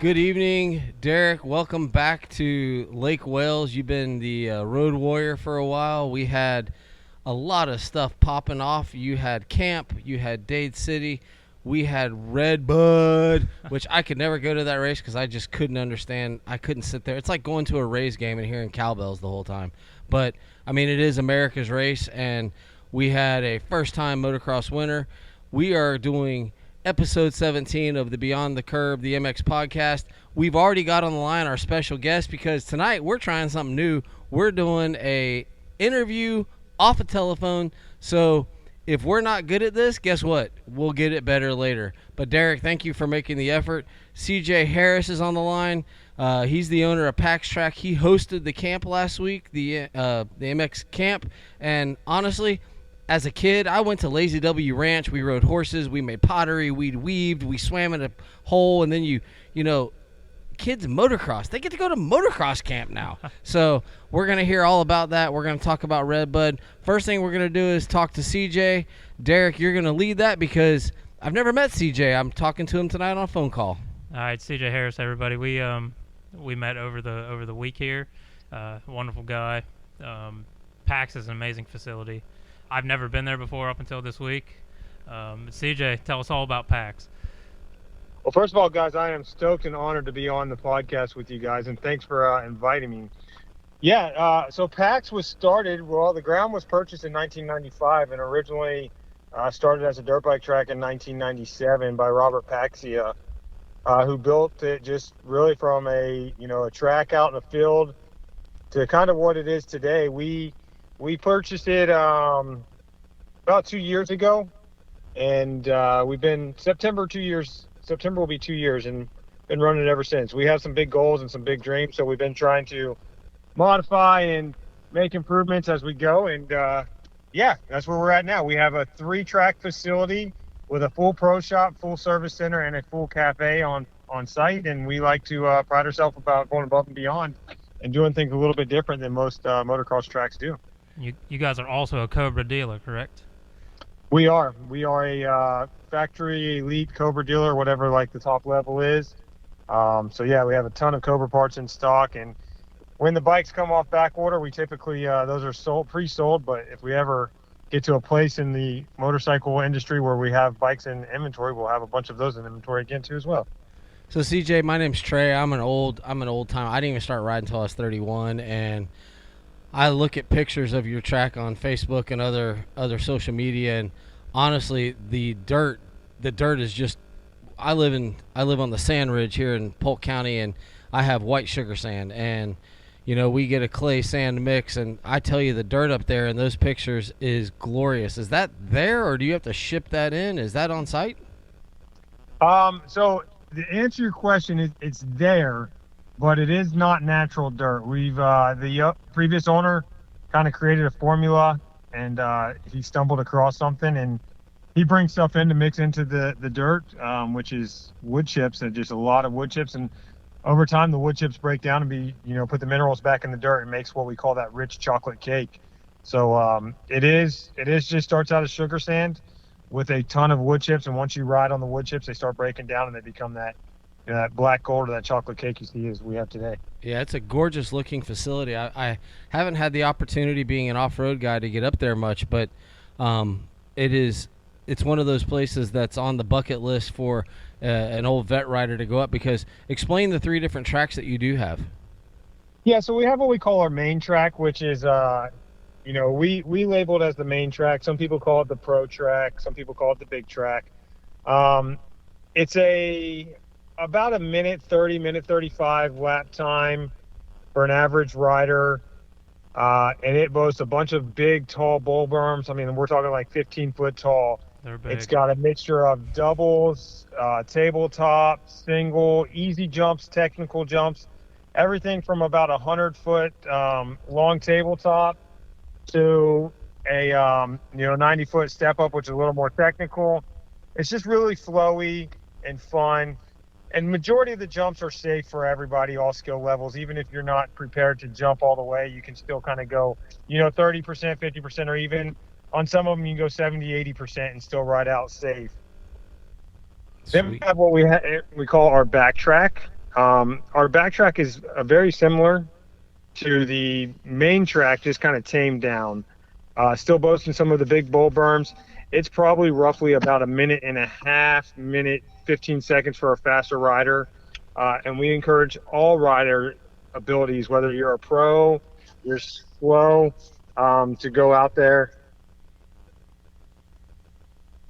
Good evening, Derek. Welcome back to Lake Wales. You've been the road warrior for a while. We had a lot of stuff popping off. You had camp, you had Dade City, we had RedBud, which I could never go to that race because I just couldn't understand. I couldn't sit there. It's like going to a Rays game and hearing cowbells the whole time. But, I mean, it is America's race, and we had a first-time motocross winner. We are doing episode 17 of the Beyond the Curb, the MX podcast. We've already got on the line our special guest because tonight we're trying something new. We're doing a interview off a telephone. So if we're not good at this, guess what? We'll get it better later. But Derek, thank you for making the effort. CJ Harris is on the line. He's the owner of Pax Trax. He hosted the camp last week, the MX camp. And honestly, as a kid, I went to Lazy W Ranch. We rode horses. We made pottery. We weaved. We swam in a hole. And then you know, kids motocross. They get to go to motocross camp now. So we're going to hear all about that. We're going to talk about RedBud. First thing we're going to do is talk to CJ. Derek, you're going to lead that because I've never met CJ. I'm talking to him tonight on a phone call. All right, CJ Harris, everybody. We met over the week here. Wonderful guy. Pax is an amazing facility. I've never been there before up until this week. CJ, tell us all about Pax. Well, first of all, guys, I am stoked and honored to be on the podcast with you guys, and thanks for inviting me. Yeah, so Pax was started, well, the ground was purchased in 1995 and originally started as a dirt bike track in 1997 by Robert Paxia, who built it just really from a track out in the field to kind of what it is today. We purchased it about 2 years ago, and we've been September will be 2 years, and been running it ever since. We have some big goals and some big dreams, so we've been trying to modify and make improvements as we go, and yeah, that's where we're at now. We have a 3-track facility with a full pro shop, full service center, and a full cafe on site, and we like to pride ourselves about going above and beyond and doing things a little bit different than most motocross tracks do. You guys are also a Cobra dealer, correct? We are a factory elite Cobra dealer, whatever like the top level is. So yeah, we have a ton of Cobra parts in stock, and when the bikes come off back order, we typically those are pre-sold. But if we ever get to a place in the motorcycle industry where we have bikes in inventory, we'll have a bunch of those in inventory again too as well. So CJ, my name's Trey. I'm an old time. I didn't even start riding until I was 31, and I look at pictures of your track on Facebook and other social media, and honestly, the dirt is just. I live on the Sand Ridge here in Polk County, and I have white sugar sand, and we get a clay sand mix, and I tell you, the dirt up there in those pictures is glorious. Is that there, or do you have to ship that in? Is that on site? So to answer your question, it's there, but it is not natural dirt. We've the previous owner kind of created a formula, and he stumbled across something, and he brings stuff in to mix into the dirt, which is wood chips, and just a lot of wood chips. And over time, the wood chips break down and put the minerals back in the dirt and makes what we call that rich chocolate cake. So it just starts out as sugar sand with a ton of wood chips, and once you ride on the wood chips, they start breaking down and they become that black gold or that chocolate cake you see as we have today. Yeah, it's a gorgeous looking facility. I haven't had the opportunity, being an off-road guy, to get up there much, but it's one of those places that's on the bucket list for an old vet rider to go up, because explain the 3 different tracks that you do have. Yeah, so we have what we call our main track, which is we label it as the main track. Some people call it the pro track, some people call it the big track. It's about a minute 35 lap time for an average rider, and it boasts a bunch of big tall bull berms. I mean, we're talking like 15 foot tall. They're big. It's got a mixture of doubles, tabletop, single, easy jumps, technical jumps, everything from about 100-foot long tabletop to a 90-foot step up, which is a little more technical. It's just really flowy and fun, and majority of the jumps are safe for everybody, all skill levels. Even if you're not prepared to jump all the way, you can still kind of go 30%, 50%, or even on some of them you can go 70, 80% and still ride out safe. Sweet. Then we have what we call our back track, Our backtrack is very similar to the main track, just kind of tamed down. Still boasting some of the big bull berms. It's probably roughly about a minute and a half, minute 15 seconds for a faster rider. And we encourage all rider abilities, whether you're a pro, you're slow, to go out there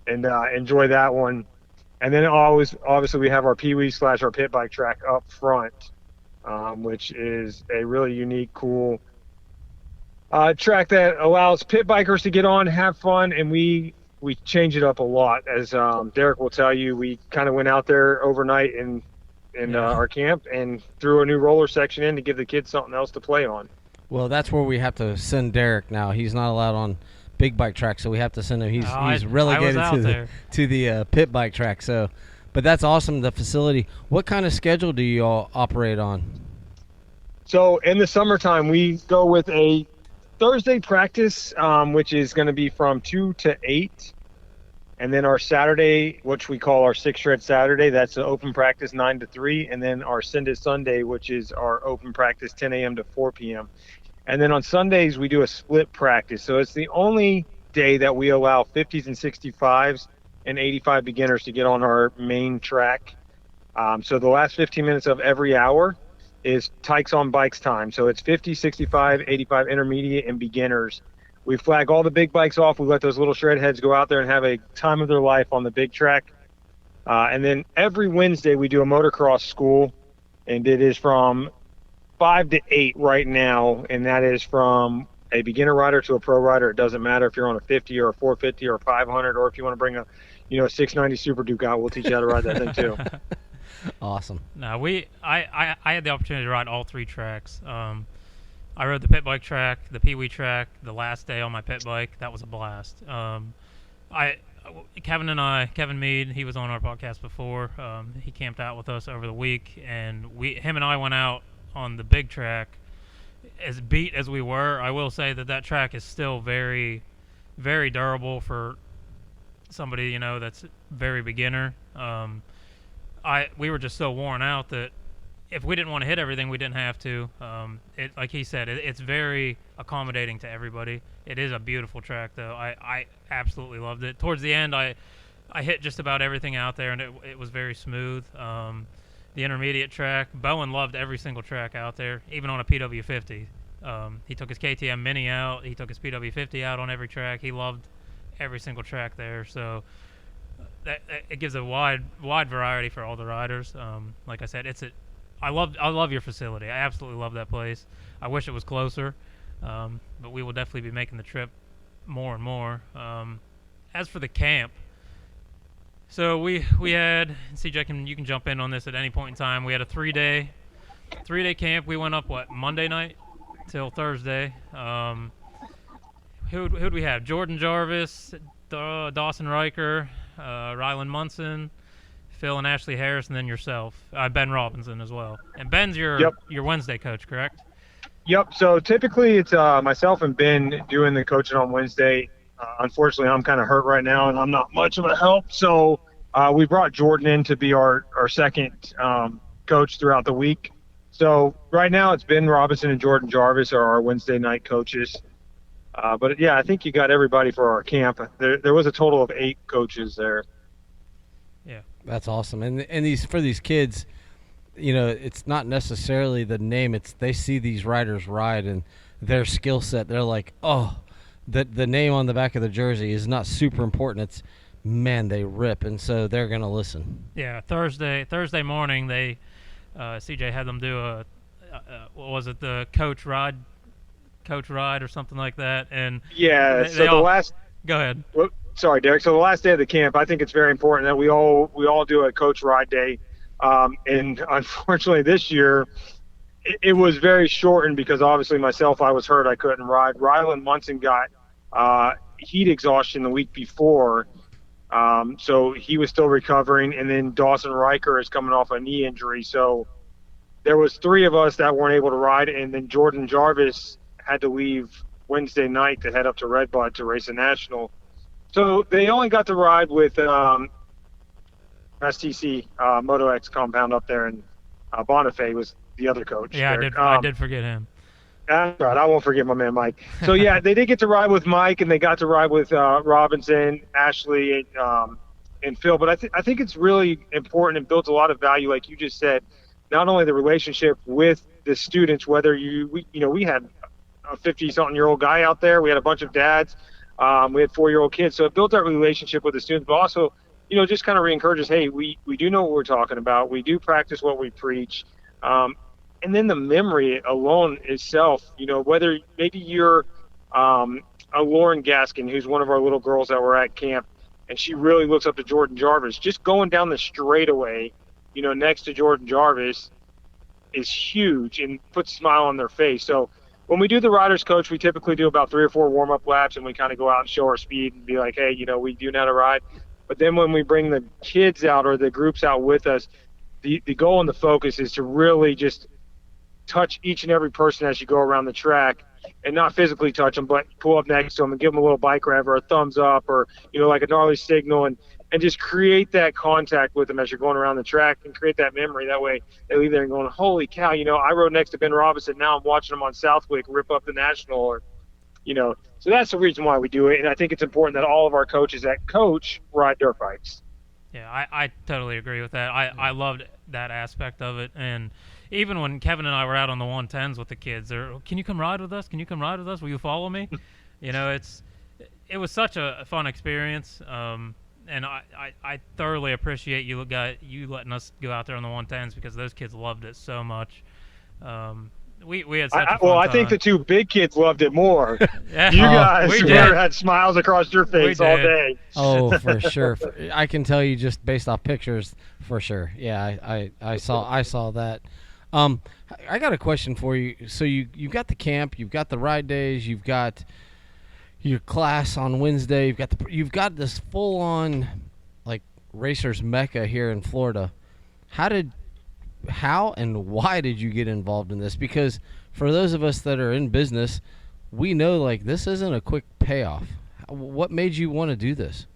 and enjoy that one. And then obviously we have our Pee-wee / our pit bike track up front, which is a really unique, cool track that allows pit bikers to get on, have fun, and we change it up a lot. As Derek will tell you, we kind of went out there overnight in our camp and threw a new roller section in to give the kids something else to play on. Well, that's where we have to send Derek now. He's not allowed on big bike track, so we have to send him. He's relegated to the pit bike track. So, but that's awesome. The facility. What kind of schedule do you all operate on? So in the summertime, we go with a Thursday practice, which is going to be from 2 to 8. And then our Saturday, which we call our 6 shred Saturday, that's an open practice 9 to 3. And then our Send It Sunday, which is our open practice 10 a.m. to 4 p.m. And then on Sundays, we do a split practice. So it's the only day that we allow 50s and 65s and 85 beginners to get on our main track. So the last 15 minutes of every hour is Tykes on Bikes time. So it's 50, 65, 85 intermediate and beginners. We flag all the big bikes off. We let those little shred heads go out there and have a time of their life on the big track. And then every Wednesday we do a motocross school, and it is from 5 to 8 right now, and that is from a beginner rider to a pro rider. It doesn't matter if you're on a 50 or a 450 or a 500, or if you want to bring a 690 Super Duke out, we'll teach you how to ride that thing too. Awesome. No, I had the opportunity to ride all 3 tracks. I rode the pit bike track, the Pee-wee track, the last day on my pit bike. That was a blast. Kevin Mead, he was on our podcast before. He camped out with us over the week, and him and I went out on the big track. As beat as we were, I will say that track is still very, very durable for somebody that's very beginner. We were just so worn out that if we didn't want to hit everything, we didn't have to. Like he said, it's very accommodating to everybody. It is a beautiful track, though. I absolutely loved it. Towards the end, I hit just about everything out there, and it was very smooth. The intermediate track, Bowen loved every single track out there, even on a PW50. He took his KTM Mini out. He took his PW50 out on every track. He loved every single track there. So it gives a wide variety for all the riders. Like I said, I love your facility. I absolutely love that place. I wish it was closer, but we will definitely be making the trip more and more. As for the camp, so we had, CJ, you can jump in on this at any point in time. We had a 3-day camp. We went up Monday night till Thursday. Who'd we have? Jordan Jarvis, Dawson Riker, Ryland Munson, Phil and Ashley Harris, and then yourself, Ben Robinson as well. And Ben's your Wednesday coach, correct? Yep. So typically it's myself and Ben doing the coaching on Wednesday. Unfortunately, I'm kind of hurt right now, and I'm not much of a help. So we brought Jordan in to be our second coach throughout the week. So right now it's Ben Robinson and Jordan Jarvis are our Wednesday night coaches. But yeah, I think you got everybody for our camp. There was a total of 8 coaches there. Yeah. That's awesome. And for these kids, it's not necessarily the name. It's they see these riders ride and their skill set. They're like, oh, the name on the back of the jersey is not super important. It's, man, they rip, and so they're gonna listen. Yeah. Thursday morning, they CJ had them do what was it, the coach ride or something like that, and yeah. Go ahead. Sorry, Derek. So the last day of the camp, I think it's very important that we all do a coach ride day. And unfortunately this year, it was very shortened because obviously myself, I was hurt. I couldn't ride. Ryland Munson got heat exhaustion the week before. So he was still recovering. And then Dawson Riker is coming off a knee injury. So there was 3 of us that weren't able to ride. And then Jordan Jarvis had to leave Wednesday night to head up to RedBud to race a national. So they only got to ride with STC Moto X compound up there in Bonifay was the other coach. Yeah, there. I did forget him. That's right. I won't forget my man Mike. So yeah, they did get to ride with Mike, and they got to ride with Robinson, Ashley, and Phil. But I think it's really important and builds a lot of value, like you just said. Not only the relationship with the students, whether we had a 50-something-year-old guy out there, we had a bunch of dads, we had 4-year-old kids, so it built our relationship with the students, but also, just kind of re-encourages, hey, we do know what we're talking about, we do practice what we preach. And then the memory alone itself, whether maybe you're a Lauren Gaskin, who's one of our little girls that were at camp, and she really looks up to Jordan Jarvis. Just going down the straightaway, next to Jordan Jarvis is huge and puts a smile on their face. So when we do the riders coach, we typically do about 3 or 4 warm-up laps, and we kind of go out and show our speed and be like, hey, we do know how to ride. But then when we bring the kids out or the groups out with us, the goal and the focus is to really just touch each and every person as you go around the track, and not physically touch them, but pull up next to them and give them a little bike rev or a thumbs up or, like a gnarly signal, and just create that contact with them as you're going around the track and create that memory. That way they leave there and going, holy cow, I rode next to Ben Robinson. Now I'm watching him on Southwick rip up the National, or, so that's the reason why we do it. And I think it's important that all of our coaches that coach ride dirt bikes. Yeah, I totally agree with that. I loved that aspect of it. And even when Kevin and I were out on the 110s with the kids, they're, can you come ride with us? Can you come ride with us? Will you follow me? It was such a fun experience. And I thoroughly appreciate you letting us go out there on the 110s, because those kids loved it so much. We had such a fun I time. think the 2 big kids loved it more. Yeah. You guys had smiles across your face all day. Oh, for sure. I can tell you just based off pictures, for sure. Yeah, I saw that. I got a question for you. So you've got the camp, you've got the ride days, you've got your class on Wednesday, you've got this full on like racers mecca here in Florida. How and why did you get involved in this? Because for those of us that are in business, we know like this isn't a quick payoff. What made you want to do this?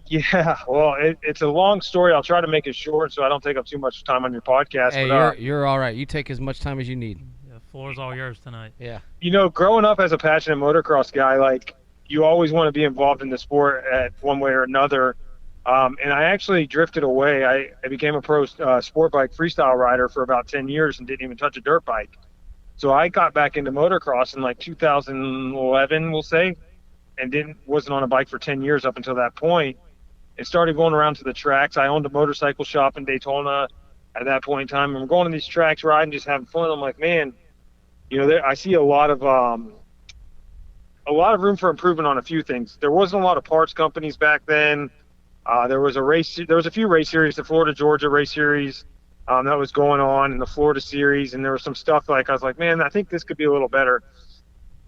Yeah, well, it's a long story. I'll try to make it short so I don't take up too much time on your podcast. Hey, but, you're all right. You take as much time as you need. The floor's all yours tonight. Yeah. Growing up as a passionate motocross guy, like, you always want to be involved in the sport at one way or another. And I actually drifted away. I became a pro sport bike freestyle rider for about 10 years and didn't even touch a dirt bike. So I got back into motocross in like 2011, we'll say, and wasn't on a bike for 10 years up until that point. And started going around to the tracks. I owned a motorcycle shop in Daytona at that point in time. And we're going to these tracks, riding, just having fun. I'm like, man, I see a lot of room for improvement on a few things. There wasn't a lot of parts companies back then. There was a few race series, the Florida Georgia race series that was going on, and the Florida series, and there was some stuff I was like, man, I think this could be a little better.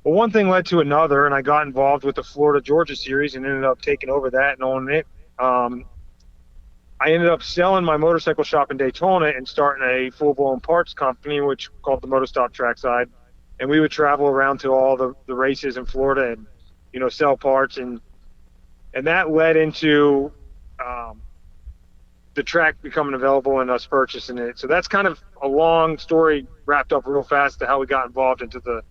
Well, one thing led to another, and I got involved with the Florida Georgia series and ended up taking over that and owning it. I ended up selling my motorcycle shop in Daytona and starting a full-blown parts company, which called the Motostop Trackside. And we would travel around to all the races in Florida and, sell parts. And that led into the track becoming available and us purchasing it. So that's kind of a long story wrapped up real fast to how we got involved into the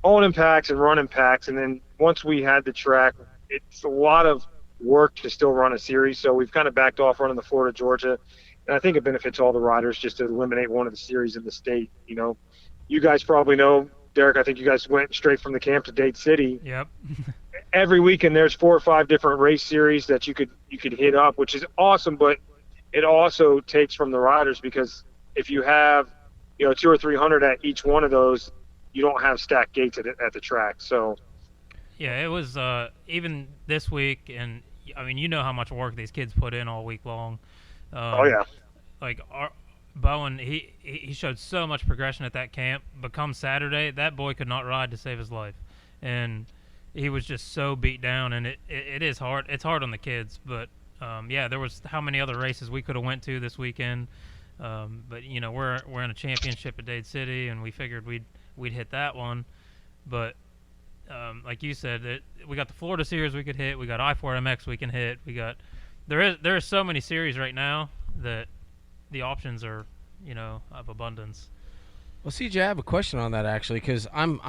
owning Pax and running Pax. And then once we had the track, it's a lot of work to still run a series, so we've kind of backed off running the Florida Georgia, and I think it benefits all the riders just to eliminate one of the series in the state. You guys probably know, Derek, I think you guys went straight from the camp to Dade City. Yep. Every weekend there's 4 or 5 different race series that you could hit up, which is awesome, but it also takes from the riders, because if you have 200 or 300 at each one of those, you don't have stacked gates at the track. So yeah, it was even this week, and I mean, how much work these kids put in all week long. Oh yeah. Like Bowen, he showed so much progression at that camp. But come Saturday, that boy could not ride to save his life, and he was just so beat down. And it is hard. It's hard on the kids, but yeah, there was how many other races we could have went to this weekend. But we're in a championship at Dade City, and we figured we'd hit that one, but. Like you said, we got the Florida series we could hit. We got I4MX we can hit. There is so many series right now that the options are of abundance. Well, CJ, I have a question on that actually, because I'm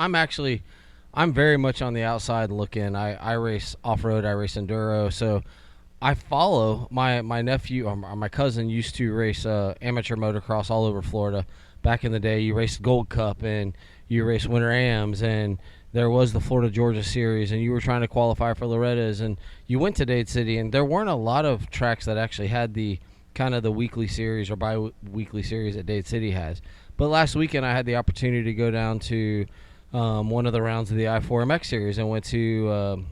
very much on the outside looking. I race off road, I race enduro, so I follow my nephew or my cousin used to race amateur motocross all over Florida. Back in the day, you raced Gold Cup and you raced Winter Ams, and there was the Florida Georgia Series, and you were trying to qualify for Loretta's, and you went to Dade City, and there weren't a lot of tracks that actually had the kind of the weekly series or bi-weekly series that Dade City has. But last weekend, I had the opportunity to go down to one of the rounds of the I4MX series and went to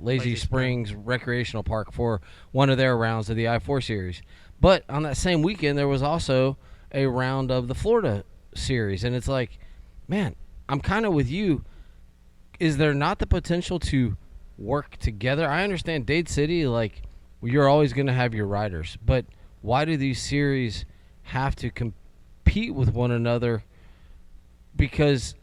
Lazy Springs Recreational Park for one of their rounds of the I4 series. But on that same weekend, there was also a round of the Florida series, and it's like, man, I'm kind of with you. Is there not the potential to work together? I understand Dade City, like, you're always going to have your riders, but why do these series have to compete with one another? Because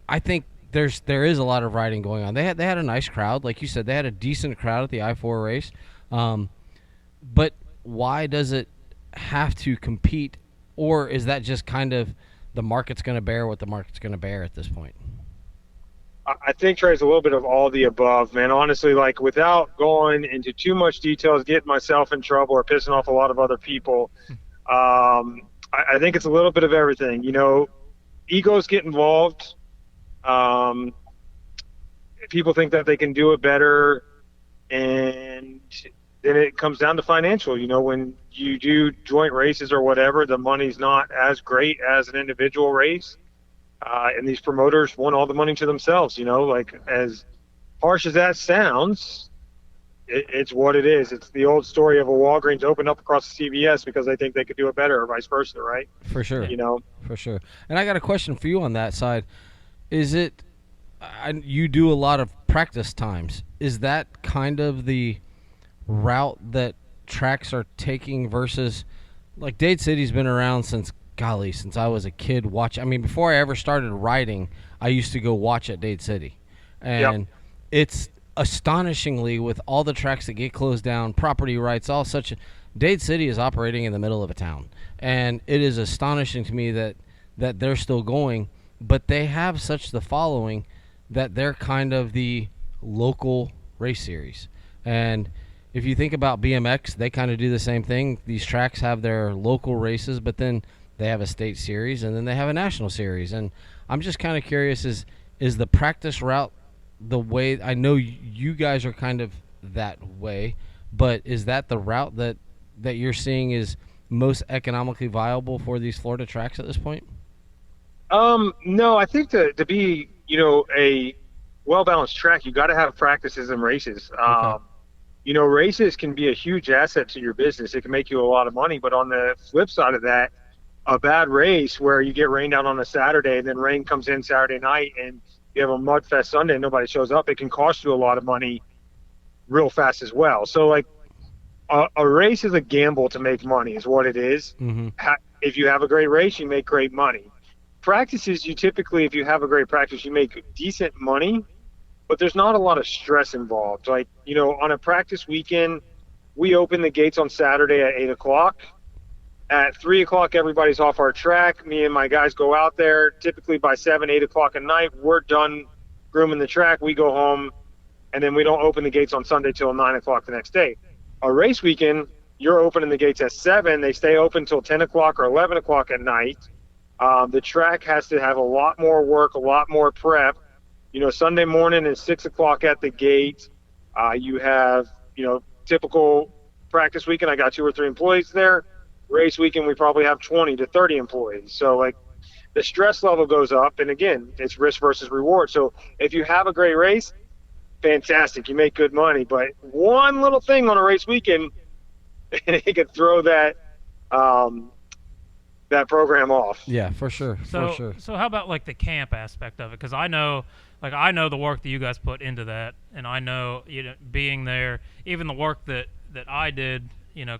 I think there is a lot of riding going on. They had a nice crowd, like you said. They had a decent crowd at the I-4 race, but why does it have to compete, or is that just kind of the market's going to bear what the market's going to bear at this point? I think Trey's a little bit of all the above, man. Honestly, like, without going into too much details, getting myself in trouble or pissing off a lot of other people, I think it's a little bit of everything. Egos get involved. People think that they can do it better, and then it comes down to financial. When you do joint races or whatever, the money's not as great as an individual race. And these promoters want all the money to themselves, like, as harsh as that sounds, it's what it is. It's the old story of a Walgreens opened up across the CVS because they think they could do it better, or vice versa, right? For sure. For sure. And I got a question for you on that side. Is it, you do a lot of practice times. Is that kind of the route that tracks are taking versus, like, Dade City's been around since I was a kid before I ever started riding, I used to go watch at Dade City. And It's astonishingly, with all the tracks that get closed down, property rights, Dade City is operating in the middle of a town. And it is astonishing to me that they're still going, but they have such the following that they're kind of the local race series. And if you think about BMX, they kind of do the same thing. These tracks have their local races, but then they have a state series, and then they have a national series. And I'm just kind of curious, is the practice route the way, I know you guys are kind of that way, but is that the route that you're seeing is most economically viable for these Florida tracks at this point? No, I think to be, a well-balanced track, you got to have practices and races. Okay. Races can be a huge asset to your business. It can make you a lot of money, but on the flip side of that, a bad race where you get rained out on a Saturday and then rain comes in Saturday night and you have a mud fest Sunday and nobody shows up, it can cost you a lot of money real fast as well. So, like, a race is a gamble to make money is what it is. Mm-hmm. If you have a great race, you make great money. Practices, you typically, if you have a great practice, you make decent money, but there's not a lot of stress involved. Like, on a practice weekend, we open the gates on Saturday at 8 o'clock. At 3 o'clock, everybody's off our track. Me and my guys go out there. Typically by 7, 8 o'clock at night, we're done grooming the track. We go home, and then we don't open the gates on Sunday till 9 o'clock the next day. A race weekend, you're opening the gates at 7. They stay open till 10 o'clock or 11 o'clock at night. The track has to have a lot more work, a lot more prep. Sunday morning is 6 o'clock at the gate. You have, typical practice weekend, I got 2 or 3 employees there. Race weekend, we probably have 20 to 30 employees. So, like, the stress level goes up, and again, it's risk versus reward. So if you have a great race, fantastic, you make good money. But one little thing on a race weekend, it could throw that program off. Yeah, for sure. So how about, like, the camp aspect of it? Because I know the work that you guys put into that, and I know, being there, even the work that I did,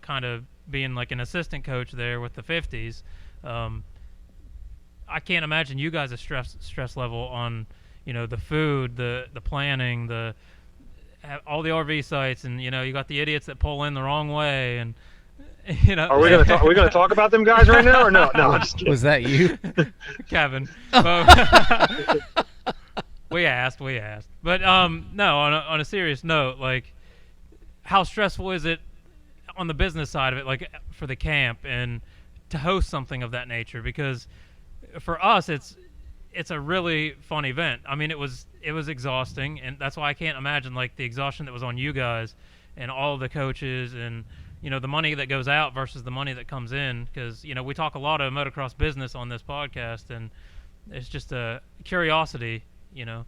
kind of being like an assistant coach there with the 50s. I can't imagine you guys' stress level on, the food, the planning, all the RV sites, and you got the idiots that pull in the wrong way, and You know, Are we gonna talk about them guys right now or no? No, I'm just kidding. Was that you? Kevin. But we asked. But no, on a serious note, like, how stressful is it on the business side of it, like for the camp and to host something of that nature? Because for us, it's a really fun event. I mean, it was exhausting, and that's why I can't imagine like the exhaustion that was on you guys and all the coaches and, you know, the money that goes out versus the money that comes in. Because, you know, we talk a lot of motocross business on this podcast, and it's just a curiosity, you know.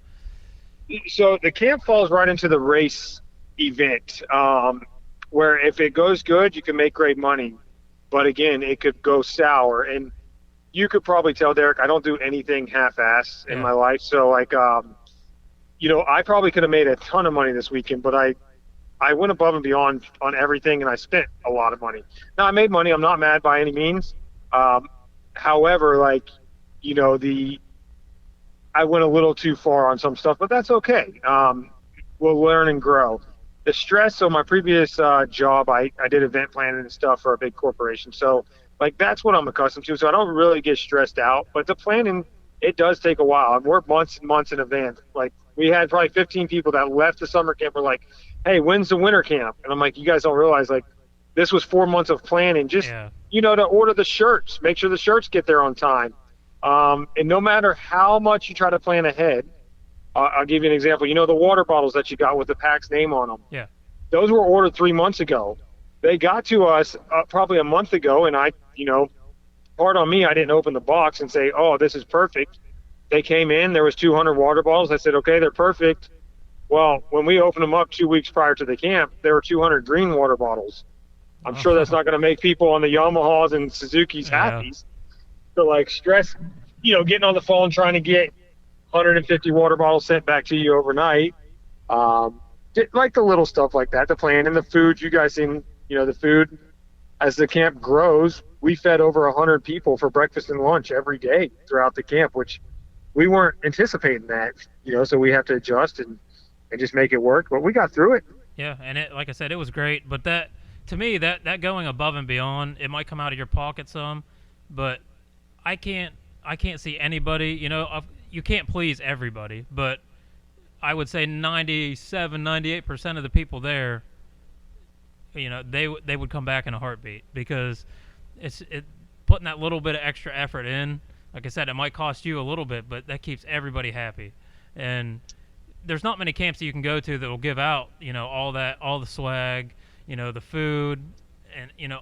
So the camp falls right into the race event, where if it goes good, you can make great money. But again, it could go sour. And you could probably tell, Derek, I don't do anything half-assed in my life. So, like, you know, I probably could have made a ton of money this weekend, but I went above and beyond on everything, and I spent a lot of money. Now, I made money. I'm not mad by any means. However, like, you know, I went a little too far on some stuff, but that's okay. We'll learn and grow. The stress, so my previous job, I did event planning and stuff for a big corporation. So, like, that's what I'm accustomed to. So I don't really get stressed out. But the planning, it does take a while. We're months and months in advance. Like, we had probably 15 people that left the summer camp were like, hey, when's the winter camp? And I'm like, you guys don't realize, like, this was 4 months of planning just, you know, to order the shirts, make sure the shirts get there on time. And no matter how much you try to plan ahead, I'll give you an example. You know, the water bottles that you got with the Pax name on them? Yeah. Those were ordered 3 months ago. They got to us probably a month ago, and I, you know, hard on me, I didn't open the box and say, oh, this is perfect. They came in, there was 200 water bottles. I said, okay, they're perfect. Well, when we opened them up 2 weeks prior to the camp, there were 200 green water bottles. I'm sure that's not going to make people on the Yamahas and Suzukis happy. So, like, stress, you know, getting on the phone trying to get 150 water bottles sent back to you overnight. Like the little stuff like that, the plan and the food. You guys seen, you know, the food. As the camp grows, we fed over 100 people for breakfast and lunch every day throughout the camp, which we weren't anticipating that, you know, so we have to adjust and just make it work. But we got through it. Yeah, and it, like I said, it was great. But that, to me, that going above and beyond, it might come out of your pocket some, but I can't see anybody, you know, you can't please everybody, but I would say 97, 98% of the people there, you know, they would come back in a heartbeat, because it's putting that little bit of extra effort in. Like I said, it might cost you a little bit, but that keeps everybody happy. And there's not many camps that you can go to that will give out, you know, all the swag, you know, the food, and, you know,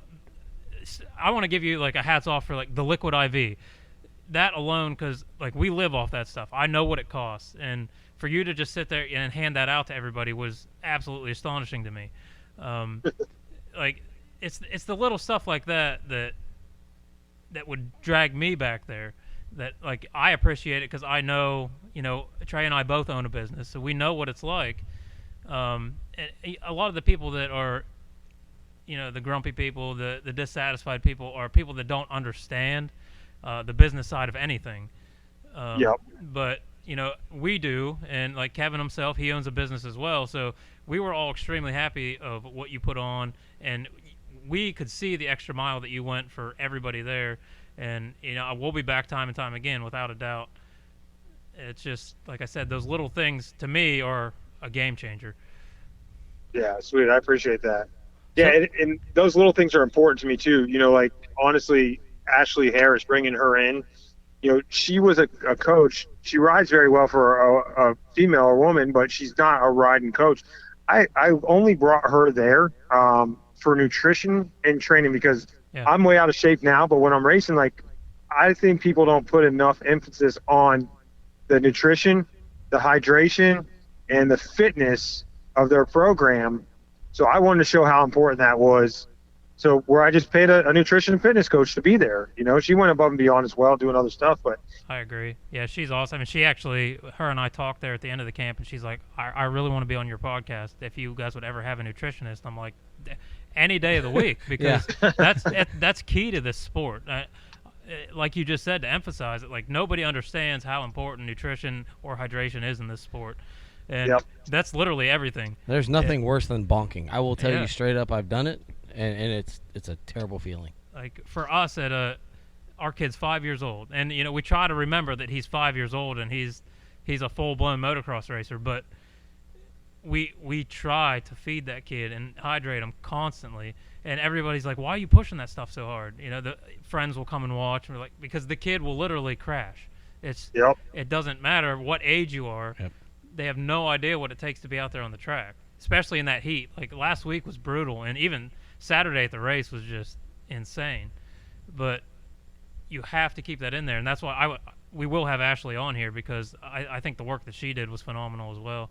I want to give you like a hats off for like the Liquid IV. That alone, because like we live off that stuff. I know what it costs, and for you to just sit there and hand that out to everybody was absolutely astonishing to me. Like it's the little stuff like that would drag me back there. That, like, I appreciate it because I know, you know, Trey and I both own a business, so we know what it's like. And a lot of the people that are, you know, the grumpy people, the dissatisfied people, are people that don't understand the business side of anything. But, you know, we do, and like Kevin himself, he owns a business as well, so we were all extremely happy of what you put on, and we could see the extra mile that you went for everybody there. And, you know, we'll be back time and time again, without a doubt. It's just, like I said, those little things, to me, are a game changer. Yeah, sweet. I appreciate that. Yeah, and those little things are important to me, too. You know, like, honestly, Ashley Harris, bringing her in, you know, she was a coach. She rides very well for a female or woman, but she's not a riding coach. I only brought her there for nutrition and training because I'm way out of shape now, but when I'm racing, like, I think people don't put enough emphasis on the nutrition, the hydration, and the fitness of their program. So I wanted to show how important that was. So where I just paid a nutrition and fitness coach to be there. You know, she went above and beyond as well, doing other stuff. But I agree. Yeah, she's awesome. And she actually, her and I talked there at the end of the camp, and she's like, I really want to be on your podcast. If you guys would ever have a nutritionist, I'm like, any day of the week, because that's key to this sport. Like you just said, to emphasize it, like, nobody understands how important nutrition or hydration is in this sport. And that's literally everything. There's nothing worse than bonking. I will tell you straight up, I've done it. and it's a terrible feeling. Like for us our kid's 5 years old, and we try to remember that he's 5 years old and he's a full-blown motocross racer, but we try to feed that kid and hydrate him constantly, and everybody's like, why are you pushing that stuff so hard? The friends will come and watch, and we're like, because the kid will literally crash. It doesn't matter what age you are. Yep. They have no idea what it takes to be out there on the track, especially in that heat. Like last week was brutal, and even Saturday at the race was just insane. But you have to keep that in there, and that's why we will have Ashley on here, because I think the work that she did was phenomenal as well.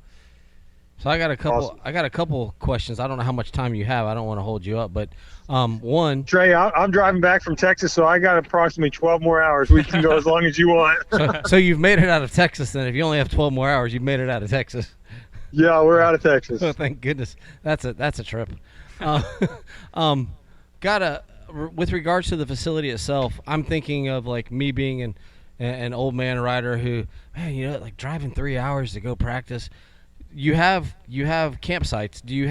So I got a couple. Awesome. I got a couple questions. I don't know how much time you have. I don't want to hold you up, but one. Trey, I'm driving back from Texas, so I got approximately 12 more hours. We can go as long as you want. So you've made it out of Texas then. If you only have 12 more hours, you've made it out of Texas. Yeah, we're out of Texas. Oh, thank goodness. That's a trip. With regards to the facility itself, I'm thinking of like me being an old man rider who, man, like driving 3 hours to go practice. You have campsites. Do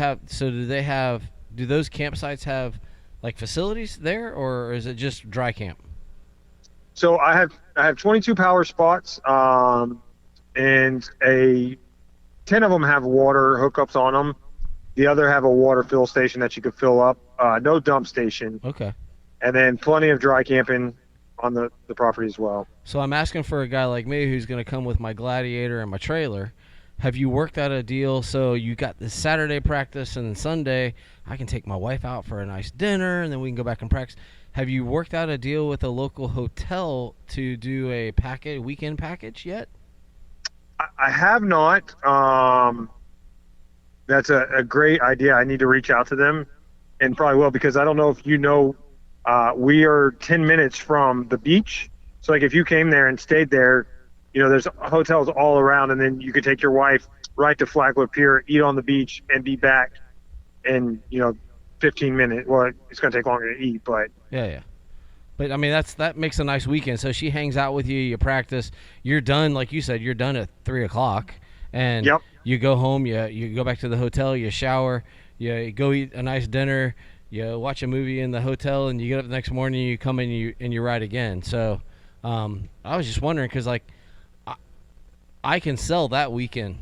those campsites have like facilities there, or is it just dry camp? So I have 22 power spots, and 10 of them have water hookups on them. The other have a water fill station that you could fill up. No dump station. Okay. And then plenty of dry camping on the property as well. So I'm asking for a guy like me who's going to come with my Gladiator and my trailer. Have you worked out a deal so you got this Saturday practice and Sunday I can take my wife out for a nice dinner and then we can go back and practice? Have you worked out a deal with a local hotel to do a weekend package yet? I have not. That's a great idea. I need to reach out to them, and probably will, because I don't know if you know, we are 10 minutes from the beach. So like if you came there and stayed there, there's hotels all around, and then you could take your wife right to Flagler Pier, eat on the beach, and be back in 15 minutes. Well, it's going to take longer to eat, but yeah. But I mean, that makes a nice weekend. So she hangs out with you, you practice, you're done, like you said, you're done at 3:00, and yep. You go home, you go back to the hotel, you shower, you go eat a nice dinner, you watch a movie in the hotel, and you get up the next morning, you come in and you ride again. So I was just wondering, because like I can sell that weekend.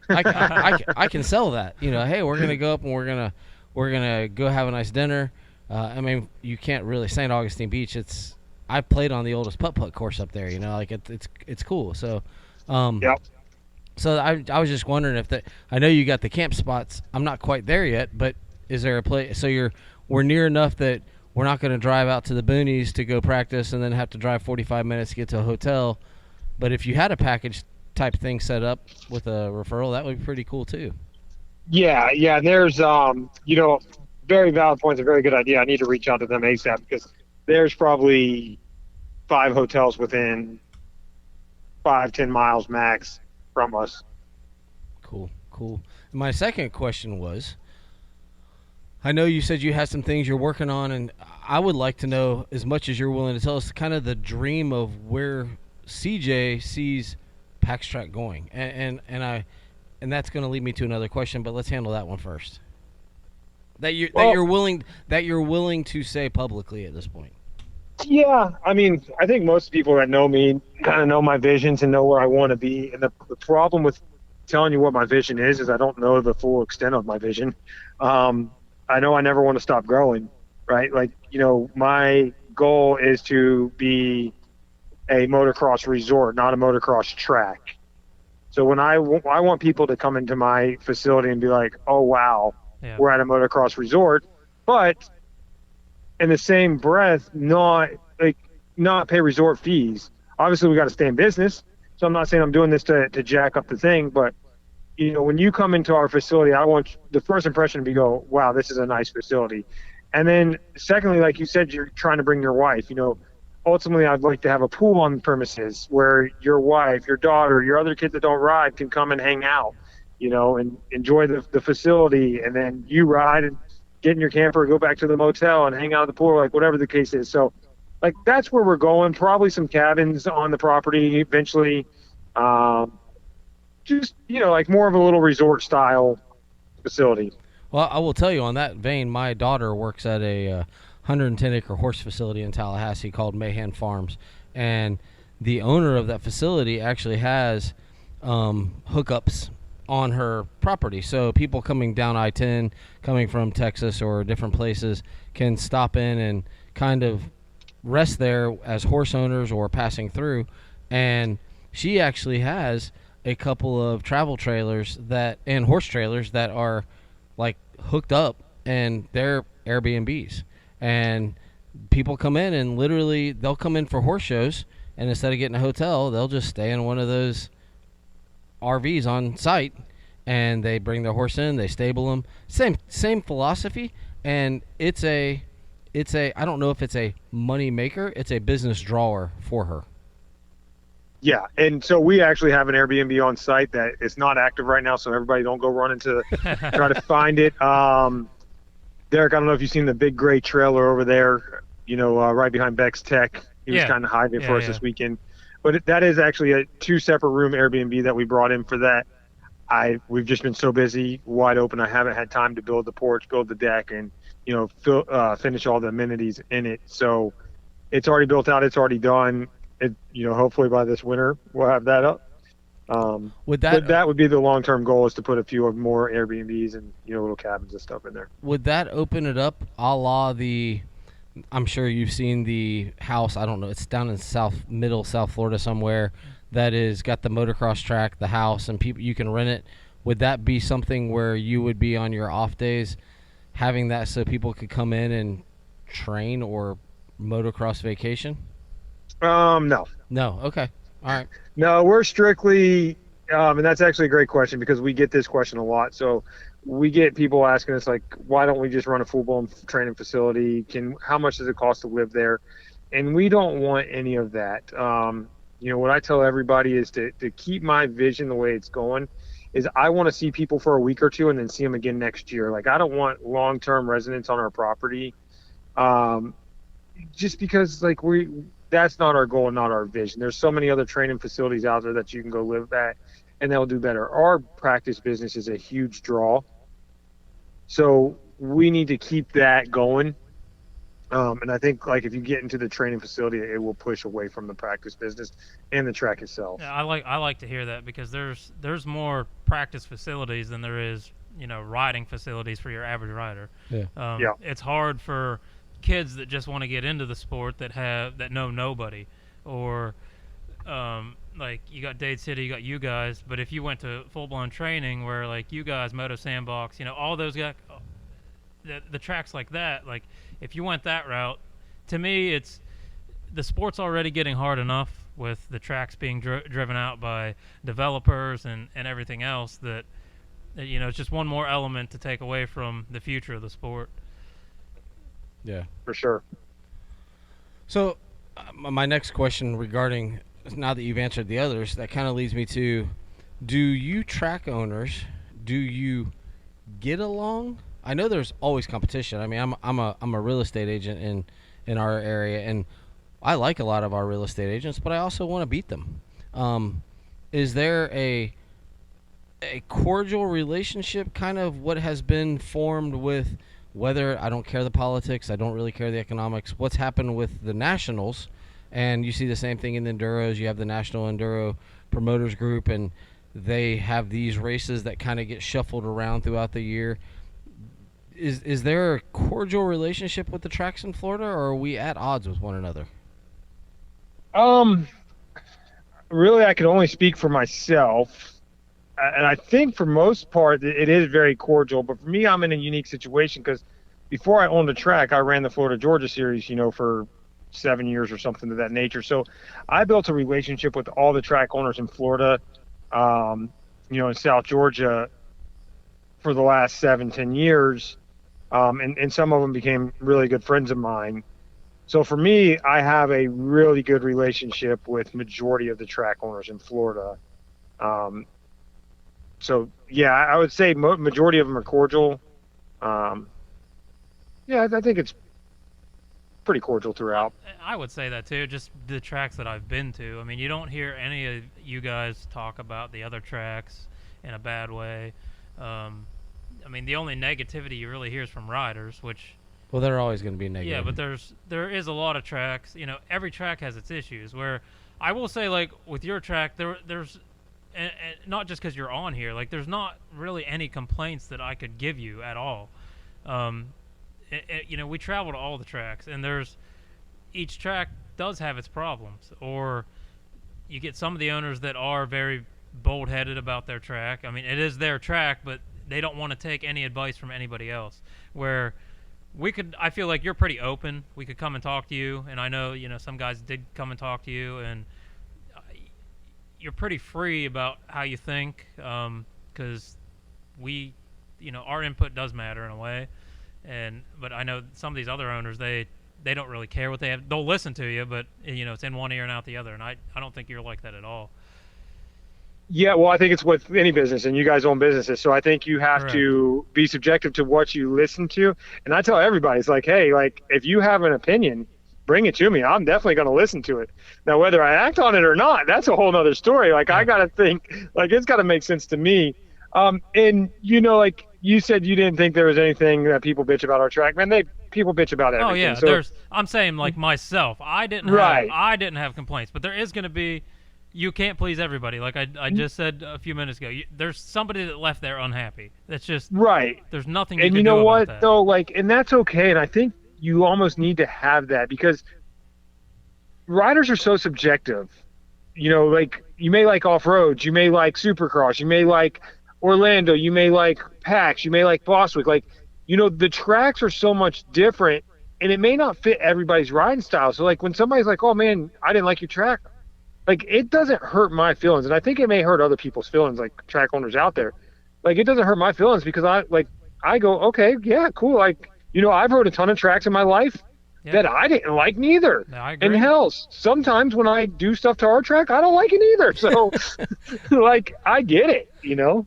I can sell that. Hey, we're gonna go up and we're gonna go have a nice dinner. I mean, you can't really St. Augustine Beach. I played on the oldest putt course up there. Like it's cool. So, yep. So I was just wondering I know you got the camp spots. I'm not quite there yet, but is there a place? So we're near enough that we're not going to drive out to the boonies to go practice and then have to drive 45 minutes to get to a hotel. But if you had a package type thing set up with a referral, that would be pretty cool too. Yeah. There's very valid points, a very good idea. I need to reach out to them ASAP, because there's probably 5 hotels within 5-10 miles max from us. Cool. My second question was, I know you said you had some things you're working on, and I would like to know, as much as you're willing to tell us, kind of the dream of where CJ sees Pax Trax going, and that's going to lead me to another question, but let's handle that one first. That you're willing to say publicly at this point. Yeah, I mean, I think most people that know me kind of know my visions and know where I want to be. And the problem with telling you what my vision is I don't know the full extent of my vision. I know I never want to stop growing, right? Like, my goal is to be a motocross resort, not a motocross track. So when I want people to come into my facility and be like, oh, wow, yeah, we're at a motocross resort, but in the same breath, not pay resort fees. Obviously, we got to stay in business. So I'm not saying I'm doing this to jack up the thing, but when you come into our facility, I want the first impression to be wow, this is a nice facility. And then secondly, like you said, you're trying to bring your wife. Ultimately, I'd like to have a pool on the premises where your wife, your daughter, your other kids that don't ride can come and hang out, and enjoy the facility. And then you ride and get in your camper, go back to the motel and hang out at the pool, like whatever the case is. So, like, that's where we're going. Probably some cabins on the property eventually. Just, like more of a little resort style facility. Well, I will tell you on that vein, my daughter works at a 110-acre horse facility in Tallahassee called Mahan Farms, and the owner of that facility actually has hookups on her property. So people coming down I-10, coming from Texas or different places, can stop in and kind of rest there as horse owners or passing through. And she actually has a couple of travel trailers and horse trailers that are like hooked up, and they're Airbnbs. And people come in and literally they'll come in for horse shows, and instead of getting a hotel, they'll just stay in one of those RVs on site, and they bring their horse in, they stable them. Same philosophy, and it's a I don't know if it's a money maker, it's a business drawer for her. Yeah, and so we actually have an Airbnb on site that is not active right now, so everybody don't go running to try to find it. Derek, I don't know if you've seen the big gray trailer over there, right behind Beck's Tech. He was kind of hiding for us this weekend. But that is actually a 2 separate room Airbnb that we brought in for that. We've just been so busy, wide open. I haven't had time to build the porch, build the deck, and finish all the amenities in it. So it's already built out. It's already done. Hopefully by this winter we'll have that up. But that would be the long-term goal, is to put a few more Airbnbs and little cabins and stuff in there. Would that open it up a la I'm sure you've seen the house, I don't know, it's down in South Florida somewhere, that is got the motocross track, the house, and people, you can rent it. Would that be something where you would be on your off days having that so people could come in and train or motocross vacation? No. Okay. All right. No, we're strictly, and that's actually a great question, because we get this question a lot. So we get people asking us, like, why don't we just run a full-blown training facility? How much does it cost to live there? And we don't want any of that. What I tell everybody is to keep my vision the way it's going, is I want to see people for a week or two and then see them again next year. Like, I don't want long-term residents on our property, just because, like, that's not our goal and not our vision. There's so many other training facilities out there that you can go live at, and they'll do better. Our practice business is a huge draw, so we need to keep that going. And I think, like, if you get into the training facility, it will push away from the practice business and the track itself. Yeah, I like to hear that, because there's more practice facilities than there is riding facilities for your average rider. Yeah. It's hard for kids that just want to get into the sport that know nobody, or like, you got Dade City, you got you guys, but if you went to full-blown training where, like, you guys, Moto Sandbox, all those guys, the tracks like that, like, if you went that route, to me, the sport's already getting hard enough with the tracks being driven out by developers and everything else, that it's just one more element to take away from the future of the sport. Yeah, for sure. So my next question regarding, now that you've answered the others, that kind of leads me to, do you track owners, do you get along? I know there's always competition. I mean, I'm a real estate agent in our area, and I like a lot of our real estate agents, but I also want to beat them. Is there a cordial relationship, kind of what has been formed with, whether, I don't care the politics, I don't really care the economics, what's happened with the nationals, and you see the same thing in the enduros. You have the National Enduro Promoters Group, and they have these races that kind of get shuffled around throughout the year. Is there a cordial relationship with the tracks in Florida, or are we at odds with one another? Really, I can only speak for myself. And I think for most part, it is very cordial. But for me, I'm in a unique situation, because before I owned a track, I ran the Florida Georgia Series, for 7 years or something of that nature. So I built a relationship with all the track owners in Florida, in South Georgia, for the last 7-10 years. And some of them became really good friends of mine. So for me, I have a really good relationship with majority of the track owners in Florida. So yeah, I would say majority of them are cordial. Yeah, I think it's pretty cordial throughout. I would say that too. Just the tracks that I've been to. I mean, you don't hear any of you guys talk about the other tracks in a bad way. I mean, the only negativity you really hear is from riders, which. Well, they're always going to be negative. Yeah, but there is a lot of tracks. Every track has its issues. Where I will say, like with your track, there's and not just because you're on here. Like, there's not really any complaints that I could give you at all. We travel to all the tracks, and each track does have its problems. Or you get some of the owners that are very bold-headed about their track. I mean, it is their track, but they don't want to take any advice from anybody else. Where I feel like you're pretty open. We could come and talk to you, and I know, some guys did come and talk to you, and you're pretty free about how you think, because our input does matter in a way. But I know some of these other owners, they don't really care what they have. They'll listen to you, but it's in one ear and out the other, and I don't think you're like that at all. Yeah, well, I think it's with any business, and you guys own businesses, so I think you have to be subjective to what you listen to. And I tell everybody, it's like, hey, like, if you have an opinion, bring it to me. I'm definitely going to listen to it. Now, whether I act on it or not, that's a whole other story. Like, I got to think, like, it's got to make sense to me. And, like you said, you didn't think there was anything that people bitch about our track. Man, people bitch about everything. Oh, yeah, so, I'm saying, like, myself. I didn't have complaints, but there is going to be. You can't please everybody. Like I just said a few minutes ago, there's somebody that left there unhappy. That's just right. There's nothing you can do about that. And you know what, though? Like, and that's okay. And I think you almost need to have that, because riders are so subjective. Like, you may like off-roads, you may like Supercross, you may like Orlando, you may like Pax, you may like Boswick. Like, the tracks are so much different, and it may not fit everybody's riding style. So, like, when somebody's like, "Oh man, I didn't like your track," like, it doesn't hurt my feelings, and I think it may hurt other people's feelings, like track owners out there. Like, it doesn't hurt my feelings, because I go, okay, yeah, cool. Like, I've rode a ton of tracks in my life that I didn't like neither. No, I agree. And hell, sometimes when I do stuff to our track, I don't like it either. So, like, I get it,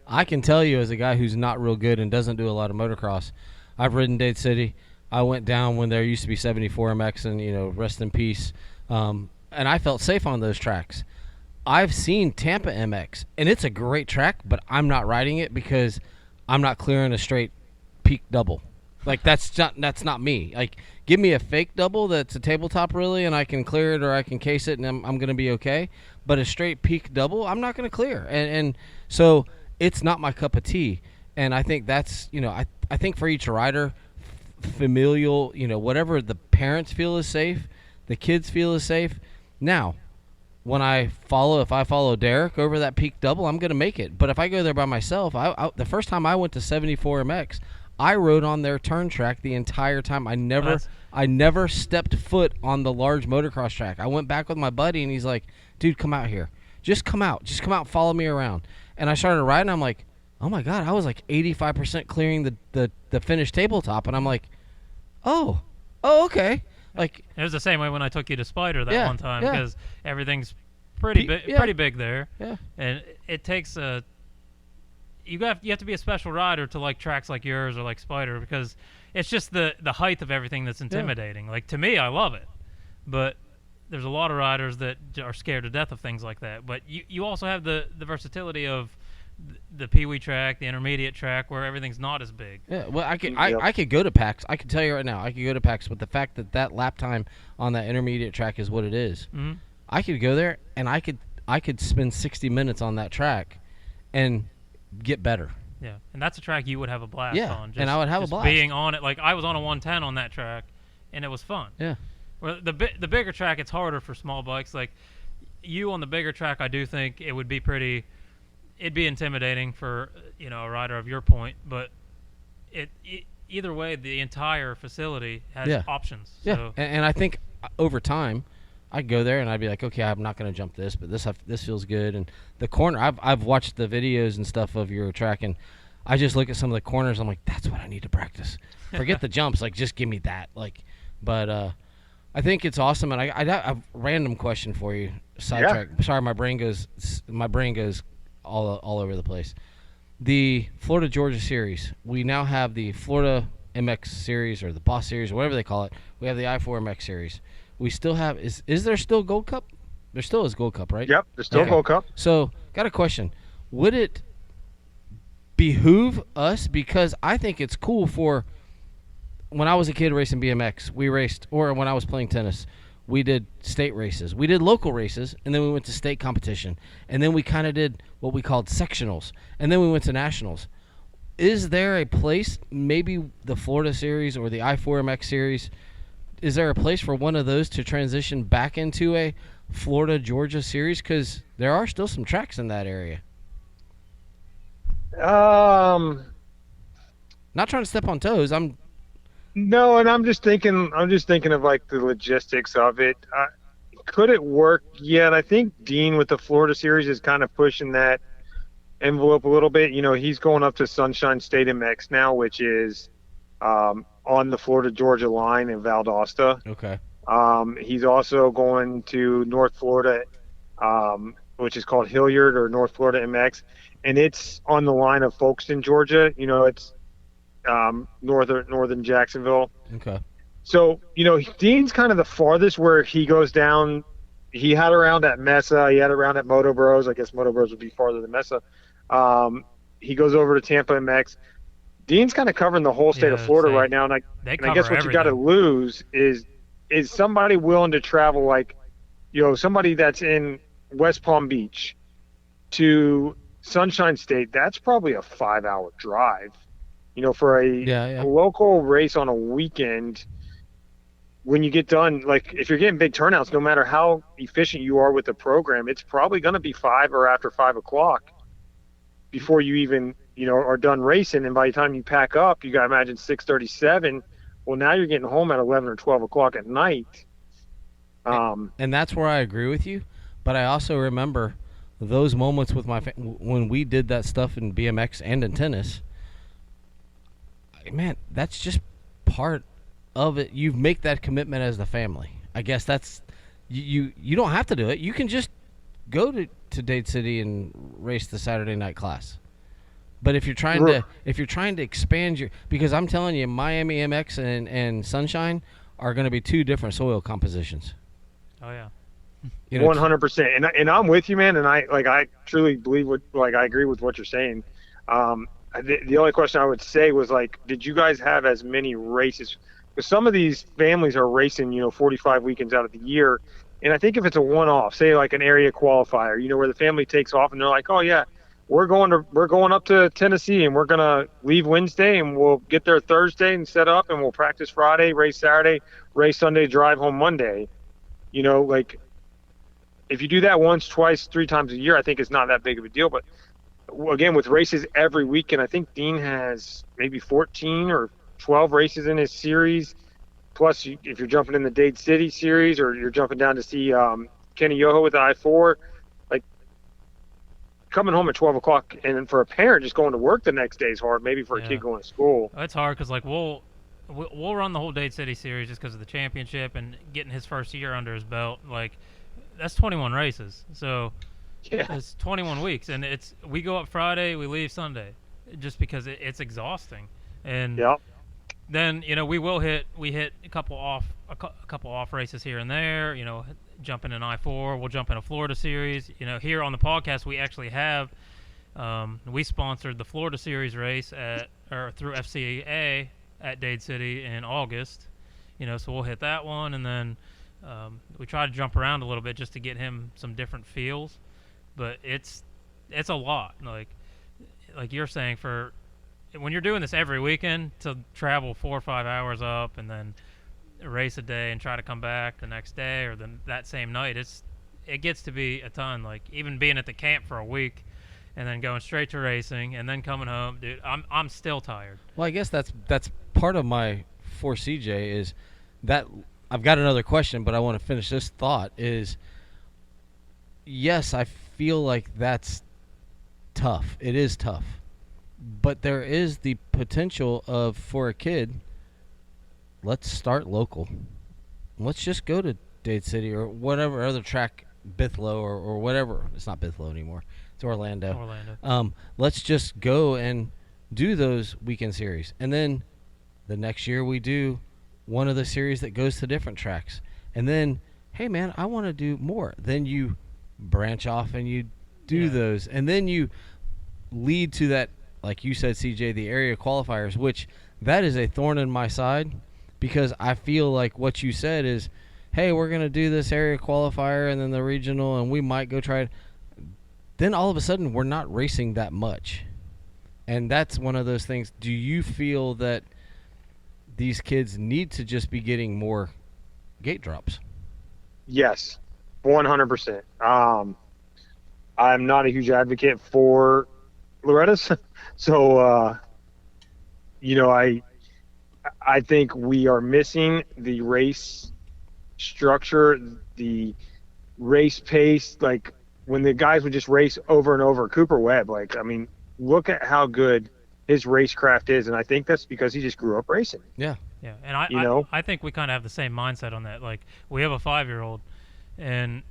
I can tell you, as a guy who's not real good and doesn't do a lot of motocross, I've ridden Dade City. I went down when there used to be 74 MX, and, rest in peace. And I felt safe on those tracks. I've seen Tampa MX, and it's a great track, but I'm not riding it because I'm not clearing a straight peak double. Like, that's not me. Like, give me a fake double that's a tabletop, really, and I can clear it or I can case it, and I'm going to be okay. But a straight peak double, I'm not going to clear. And so it's not my cup of tea. And I think that's, I think for each rider, familial, whatever the parents feel is safe, the kids feel is safe. Now, if I follow Derek over that peak double, I'm going to make it. But if I go there by myself, the first time I went to 74 MX, I rode on their turn track the entire time. I never stepped foot on the large motocross track. I went back with my buddy, and he's like, "Dude, come out here. Just come out. Just come out and follow me around." And I started riding. I'm like, oh, my God, I was like 85% clearing the finished tabletop. And I'm like, oh, okay. Like, it was the same way when I took you to Spider that one time, because everything's pretty big there. Yeah. And it takes you have to be a special rider to like tracks like yours or like Spider, because it's just the height of everything that's intimidating. Like, to me, I love it, but there's a lot of riders that are scared to death of things like that. But you also have the versatility of the Pee-wee track, the intermediate track, where everything's not as big. Yeah, well, I could go to PAX. I can tell you right now, I could go to PAX, but the fact that lap time on that intermediate track is what it is, I could go there and I could spend 60 minutes on that track and get better. Yeah, and that's a track you would have a blast on. And I would have a blast being on it. Like, I was on a 110 on that track, and it was fun. Yeah. Well, the bigger track, it's harder for small bikes. Like, you on the bigger track, I do think it would be it'd be intimidating for a rider of your point, but either way, the entire facility has options. Yeah, So. And I think over time, I'd go there and I'd be like, okay, I'm not going to jump this, but this feels good. And the corner, I've watched the videos and stuff of your track, and I just look at some of the corners. I'm like, that's what I need to practice. Forget the jumps, like, just give me that. Like, but I think it's awesome. And I have a random question for you. Sidetrack. Yeah. Sorry, my brain goes all over the place. The Florida Georgia series. We now have the Florida MX series, or the Boss series, or whatever they call it. We have the I4 MX series. We still have is there still Gold Cup? There still is Gold Cup, right? Yep, there's still Gold Cup. So, got a question. Would it behoove us because I think it's cool for when I was a kid racing BMX, we raced, or when I was playing tennis, we did state races. We did local races, and then we went to state competition. And then we kind of did what we called sectionals. And then we went to nationals. Is there a place, maybe the Florida series or the I4MX series, is there a place for one of those to transition back into a Florida-Georgia series? Because there are still some tracks in that area. Not trying to step on toes. No, and I'm just thinking of like the logistics of it. Could it work? Yeah, and I think Dean with the Florida series is kind of pushing that envelope a little bit. You know, he's going up to Sunshine State MX now, which is on the Florida-Georgia line in Valdosta. Okay. He's also going to North Florida, which is called Hilliard or North Florida MX, and it's on the line of Folkestone, Georgia. You know, it's northern Jacksonville. Okay. So, you know, Dean's kind of the farthest where he goes down. He had around at Mesa. He had around at Moto Bros. I guess Moto Bros would be farther than Mesa. He goes over to Tampa MX. Dean's kind of covering the whole state of Florida right now. And I guess what you got to lose is somebody willing to travel, like, you know, somebody that's in West Palm Beach to Sunshine State. That's probably a 5-hour drive. You know, for a local race on a weekend, when you get done, like if you're getting big turnouts, no matter how efficient you are with the program, it's probably going to be 5 or after 5 o'clock before you even, you know, are done racing. And by the time you pack up, you got to imagine 6:37. Well, now you're getting home at 11 or 12 o'clock at night. And that's where I agree with you. But I also remember those moments with my when we did that stuff in BMX and in tennis. Man, that's just part of it. You make that commitment as the family. I guess that's you don't have to do it. You can just go to Dade City and race the Saturday night class. But if you're trying to expand your, because I'm telling you, Miami MX and Sunshine are going to be two different soil compositions. Oh yeah. 100%. And I'm with you, man. And I truly believe I agree with what you're saying. The only question I would say was, like, did you guys have as many races? Because some of these families are racing, you know, 45 weekends out of the year. And I think if it's a one-off, say like an area qualifier, you know, where the family takes off and they're like, oh yeah, we're going up to Tennessee and we're going to leave Wednesday and we'll get there Thursday and set up and we'll practice Friday, race Saturday, race Sunday, drive home Monday. You know, like if you do that once, twice, 3 times a year, I think it's not that big of a deal. But again, with races every weekend, I think Dean has maybe 14 or 12 races in his series. Plus, if you're jumping in the Dade City series or you're jumping down to see Kenny Yoho with the I4, like coming home at 12 o'clock and then for a parent just going to work the next day is hard, maybe for a kid going to school. It's hard because, like, we'll run the whole Dade City series just because of the championship and getting his first year under his belt. Like, that's 21 races. So it's 21 weeks, and we go up Friday, we leave Sunday, just because it's exhausting. And then, you know, we hit a couple off races here and there. You know, jump in an I4, we'll jump in a Florida series. You know, here on the podcast we actually have we sponsored the Florida series race through FCA at Dade City in August. You know, so we'll hit that one, and then we try to jump around a little bit just to get him some different feels. But it's a lot, like you're saying, for when you're doing this every weekend, to travel 4 or 5 hours up and then race a day and try to come back the next day or that same night. It gets to be a ton. Like, even being at the camp for a week and then going straight to racing and then coming home, dude, I'm still tired. Well, I guess that's part of my for CJ is that I've got another question, but I want to finish this thought is, yes, I feel like that's tough. It is tough. But there is the potential of, for a kid, let's start local. Let's just go to Dade City or whatever other track, Bithlow or whatever. It's not Bithlow anymore. It's Orlando. Let's just go and do those weekend series. And then the next year we do one of the series that goes to different tracks. And then, hey, man, I want to do more. Then you branch off and you do those. And then you lead to that like you said, CJ, the area qualifiers, which that is a thorn in my side because I feel like what you said is, hey, we're going to do this area qualifier and then the regional, and we might go try it. Then all of a sudden, we're not racing that much. And that's one of those things. Do you feel that these kids need to just be getting more gate drops? Yes, 100%. I'm not a huge advocate for Loretta's. So, I think we are missing the race structure, the race pace. Like when the guys would just race over and over, Cooper Webb, look at how good his racecraft is. And I think that's because he just grew up racing. Yeah. Yeah, and I think we kind of have the same mindset on that. Like, we have a 5-year-old, and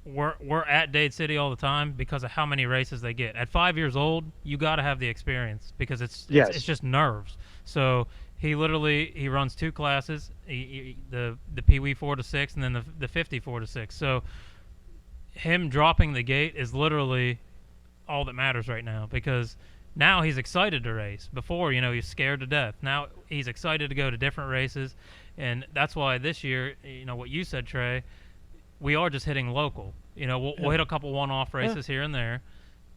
we're at Dade City all the time because of how many races they get. At 5 years old, you got to have the experience because it's just nerves. So he runs 2 classes, the Pee Wee 4 to 6, and then the 50 4 to 6. So him dropping the gate is literally all that matters right now because now he's excited to race. Before, he's scared to death. Now he's excited to go to different races, and that's why this year, what you said, Trey, we are just hitting local. We'll hit a couple one-off races here and there,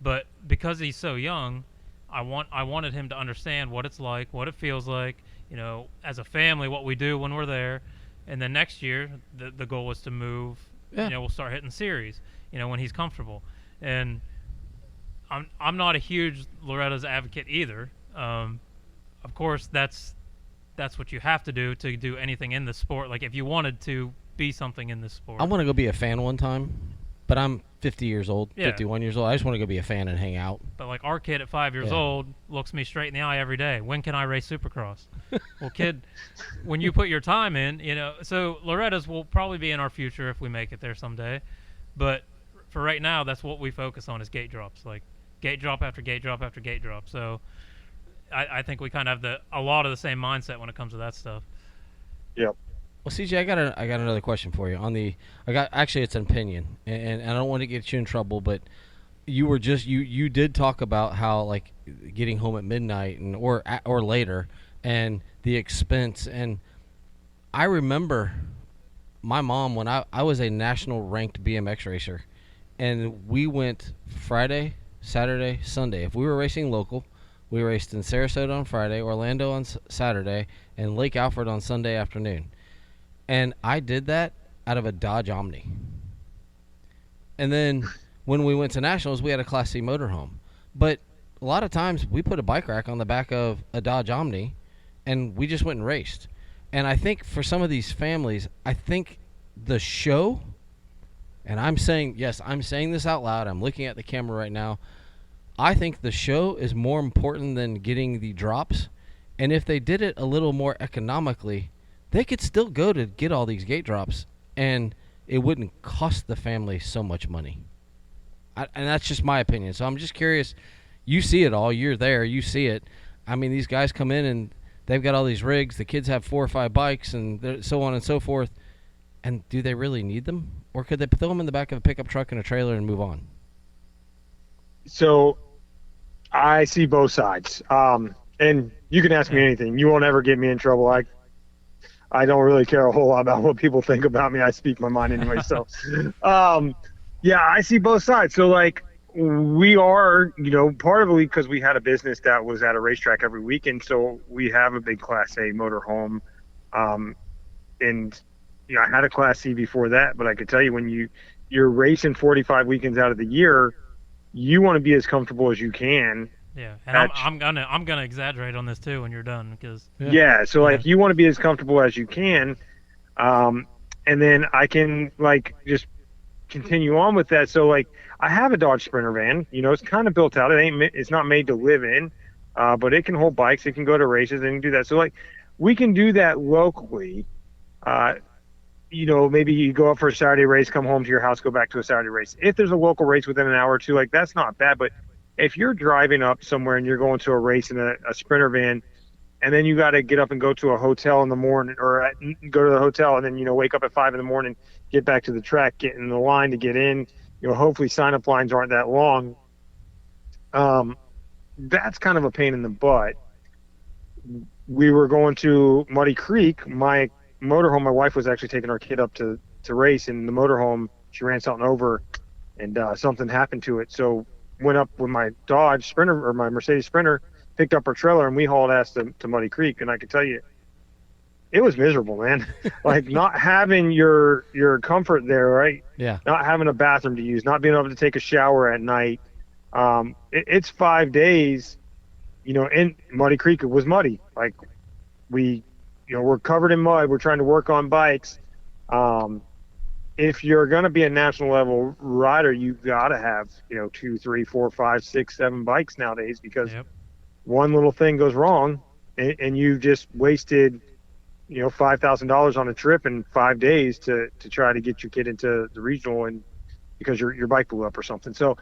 but because he's so young, I wanted him to understand what it's like, what it feels like, as a family, what we do when we're there, and then next year the goal is to move. We'll start hitting series, when he's comfortable, and I'm not a huge Loretta's advocate either. Of course, that's what you have to do anything in the sport. Like if you wanted to be something in this sport, I want to go be a fan one time, but I'm 50 years old, 51 years old. I just want to go be a fan and hang out. But like our kid at 5 years old looks me straight in the eye every day. When can I race Supercross? Well, kid, when you put your time in, so Loretta's will probably be in our future if we make it there someday. But for right now, that's what we focus on is gate drops. Like gate drop after gate drop after gate drop. So I think we kind of have a lot of the same mindset when it comes to that stuff. Yep. Well, CJ, I got another question for you. Actually, it's an opinion, and I don't want to get you in trouble, but you did talk about how like getting home at midnight or later, and the expense. And I remember my mom when I was a national ranked BMX racer, and we went Friday, Saturday, Sunday. If we were racing local, we raced in Sarasota on Friday, Orlando on Saturday, and Lake Alfred on Sunday afternoon. And I did that out of a Dodge Omni. And then when we went to Nationals, we had a Class C motorhome. But a lot of times we put a bike rack on the back of a Dodge Omni, and we just went and raced. And I think for some of these families, I think the show, and I'm saying this out loud. I'm looking at the camera right now. I think the show is more important than getting the drops. And if they did it a little more economically, they could still go to get all these gate drops, and it wouldn't cost the family so much money. And that's just my opinion. So I'm just curious. You see it all. You're there. You see it. I mean, these guys come in, and they've got all these rigs. The kids have 4 or 5 bikes, and so on and so forth. And do they really need them? Or could they throw them in the back of a pickup truck and a trailer and move on? So I see both sides. And you can ask me anything. You won't ever get me in trouble. I don't really care a whole lot about what people think about me. I speak my mind anyway. So, I see both sides. So, like, we are, part of it because we had a business that was at a racetrack every weekend. So we have a big Class A motorhome. And, I had a Class C before that. But I could tell you when you're racing 45 weekends out of the year, you want to be as comfortable as you can. Yeah, and I'm gonna exaggerate on this too when you're done because so like you want to be as comfortable as you can, and then I can like just continue on with that. So like I have a Dodge Sprinter van, it's kind of built out. It's not made to live in, but it can hold bikes. It can go to races and do that. So like we can do that locally. Maybe you go up for a Saturday race, come home to your house, go back to a Saturday race. If there's a local race within an hour or two, like that's not bad, but if you're driving up somewhere and you're going to a race in a Sprinter van, and then you got to get up and go to a hotel in the morning or go to the hotel and then, wake up at 5 in the morning, get back to the track, get in the line to get in, hopefully sign-up lines aren't that long. that's kind of a pain in the butt. We were going to Muddy Creek. My motorhome, my wife was actually taking our kid up to race, and the motorhome, she ran something over, and something happened to it. So went up with my Dodge Sprinter or my Mercedes Sprinter, picked up our trailer, and we hauled ass to Muddy Creek. And I can tell you, it was miserable, man. Like not having your comfort there, right? Yeah. Not having a bathroom to use, not being able to take a shower at night. It's 5 days, in Muddy Creek. It was muddy. Like we're covered in mud. We're trying to work on bikes. If you're going to be a national level rider, you've got to have, 2, 3, 4, 5, 6, 7 bikes nowadays, because one little thing goes wrong and you just wasted, $5,000 on a trip in 5 days to try to get your kid into the regional, and because your bike blew up or something. So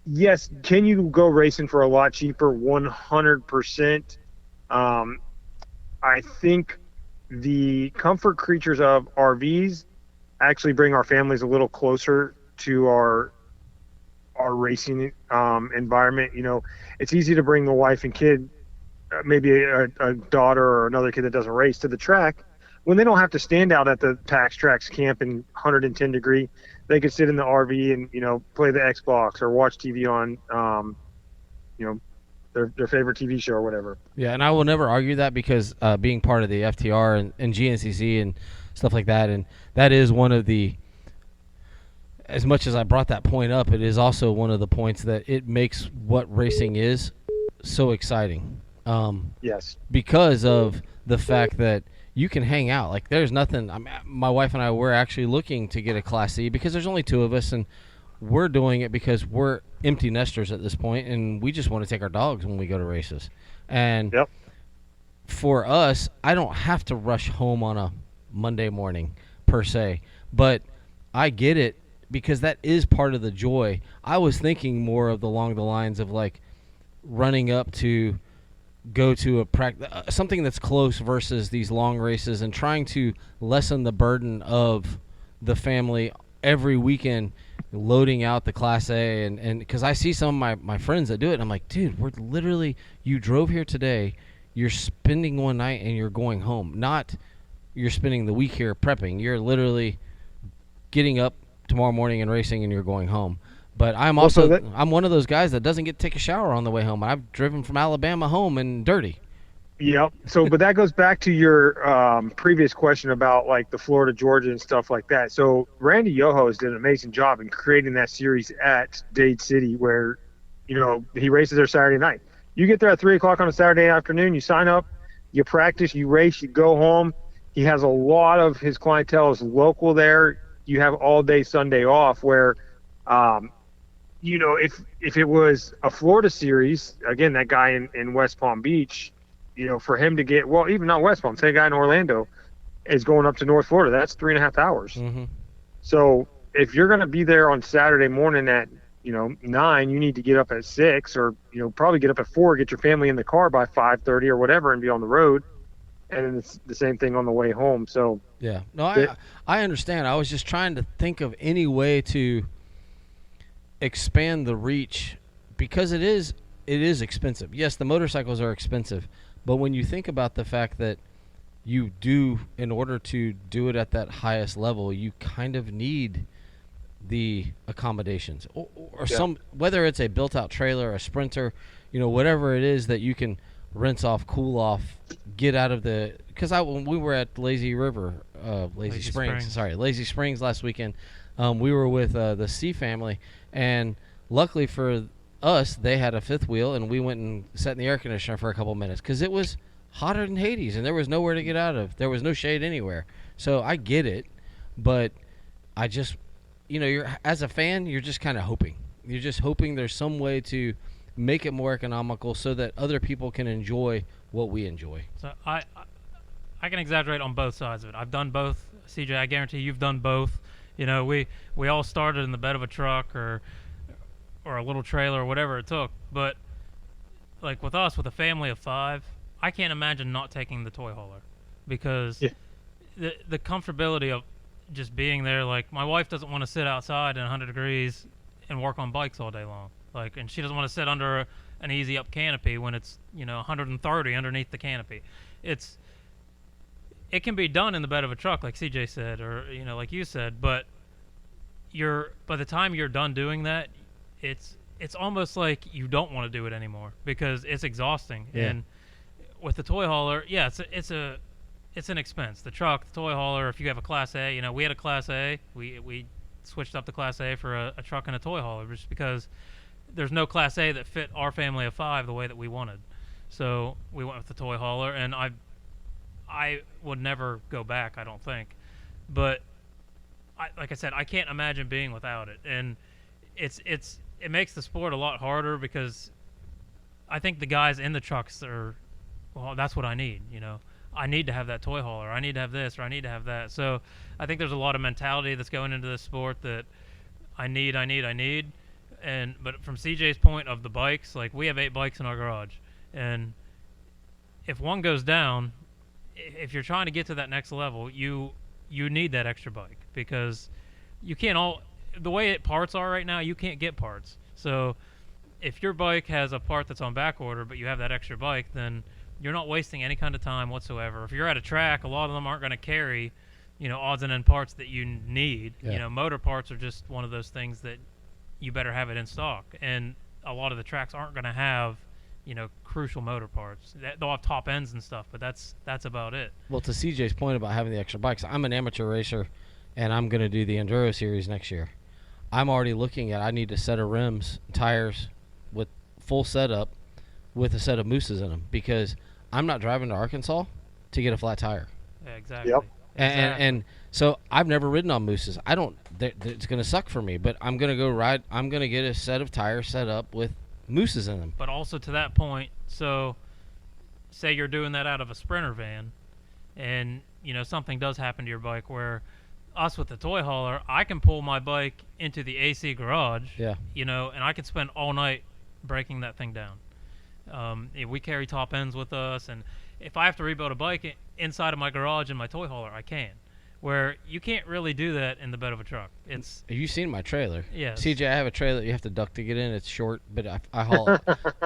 yes, can you go racing for a lot cheaper? 100%. I think the comfort creatures of RVs actually bring our families a little closer to our racing environment. It's easy to bring the wife and kid, maybe a daughter or another kid that doesn't race, to the track when they don't have to stand out at the Pax Trax camp in 110 degree. They could sit in the RV and play the Xbox or watch TV on their favorite TV show or whatever. Yeah, and I will never argue that, because being part of the FTR and GNCC and stuff like that, and that is one of the, as much as I brought that point up, it is also one of the points that it makes what racing is so exciting. Yes. Because of the fact that you can hang out. Like, there's nothing. My wife and I were actually looking to get a Class C because there's only 2 of us, and we're doing it because we're empty nesters at this point, and we just want to take our dogs when we go to races. And for us, I don't have to rush home on a Monday morning per se, but I get it, because that is part of the joy. I was thinking more of along the lines of like running up to go to a practice, something that's close versus these long races, and trying to lessen the burden of the family every weekend loading out the Class A. And because I see some of my friends that do it, and I'm like, dude, we're literally, you drove here today, you're spending one night and you're going home. Not you're spending the week here prepping. You're literally getting up tomorrow morning and racing, and you're going home. But I'm also I'm one of those guys that doesn't get to take a shower on the way home. I've driven from Alabama home and dirty. Yep. So, but that goes back to your previous question about like the Florida, Georgia, and stuff like that. So Randy Yoho has done an amazing job in creating that series at Dade City, where he races there Saturday night. You get there at 3:00 on a Saturday afternoon. You sign up, you practice, you race, you go home. He has a lot of his clientele is local there. You have all day Sunday off, where if it was a Florida series, again, that guy in West Palm Beach, for him to get, well, even not West Palm, say a guy in Orlando is going up to North Florida, that's 3.5 hours. Mm-hmm. So if you're going to be there on Saturday morning at, 9, you need to get up at 6, or, probably get up at 4, get your family in the car by 5:30 or whatever, and be on the road. And then it's the same thing on the way home. So yeah, no, I understand. I was just trying to think of any way to expand the reach, because it is expensive. Yes, the motorcycles are expensive, but when you think about the fact that you do, in order to do it at that highest level, you kind of need the accommodations or some, whether it's a built out trailer, a Sprinter, whatever it is that you can rinse off, cool off, get out of the, because when we were at Lazy Springs last weekend, we were with the C family, and luckily for us, they had a 5th wheel, and we went and sat in the air conditioner for a couple minutes, because it was hotter than Hades, and there was nowhere to get out of. There was no shade anywhere. So I get it, but I just, you're, as a fan, you're just kind of hoping. You're just hoping there's some way to make it more economical so that other people can enjoy what we enjoy. So I can exaggerate on both sides of it. I've done both. CJ, I guarantee you've done both. We all started in the bed of a truck or a little trailer or whatever it took. But like with us, with a family of 5, I can't imagine not taking the toy hauler, because the comfortability of just being there. Like, my wife doesn't want to sit outside in 100 degrees and work on bikes all day long. Like, and she doesn't want to sit under an easy up canopy when it's 130 underneath the canopy. It can be done in the bed of a truck, like CJ said, or like you said, but by the time you're done doing that, it's almost like you don't want to do it anymore because it's exhausting. Yeah. And with the toy hauler, yeah, it's an expense. The truck, the toy hauler, if you have a Class A, we had a Class A. We switched up to Class A for a truck and a toy hauler just because there's no Class A that fit our family of 5 the way that we wanted. So we went with the toy hauler, and I would never go back, I don't think. But like I said, I can't imagine being without it. And it makes the sport a lot harder because I think the guys in the trucks are, well, that's what I need, I need to have that toy hauler. I need to have this, or I need to have that. So I think there's a lot of mentality that's going into this sport that I need. But from CJ's point of the bikes, like we have 8 bikes in our garage, and if one goes down, if you're trying to get to that next level, you need that extra bike because you can't the way parts are right now, you can't get parts. So if your bike has a part that's on back order, but you have that extra bike, then you're not wasting any kind of time whatsoever. If you're at a track, a lot of them aren't going to carry, odds and end parts that you need. Yeah. Motor parts are just one of those things that you better have it in stock. And a lot of the tracks aren't going to have, crucial motor parts. They'll have top ends and stuff, but that's about it. Well, to CJ's point about having the extra bikes, I'm an amateur racer, and I'm going to do the Enduro Series next year. I'm already looking at I need a set of rims, tires with full setup with a set of mooses in them because I'm not driving to Arkansas to get a flat tire. Yeah, exactly. Yep. And so I've never ridden on mooses. It's going to suck for me, but I'm going to go ride. I'm going to get a set of tires set up with mooses in them. But also to that point, so say you're doing that out of a Sprinter van and, something does happen to your bike where us with the toy hauler, I can pull my bike into the AC garage, Yeah. and I can spend all night breaking that thing down. We carry top ends with us, and if I have to rebuild a bike inside of my garage in my toy hauler, I can. Where you can't really do that in the bed of a truck. Have you seen my trailer? Yes. CJ, I have a trailer you have to duck to get in. It's short, but I haul it.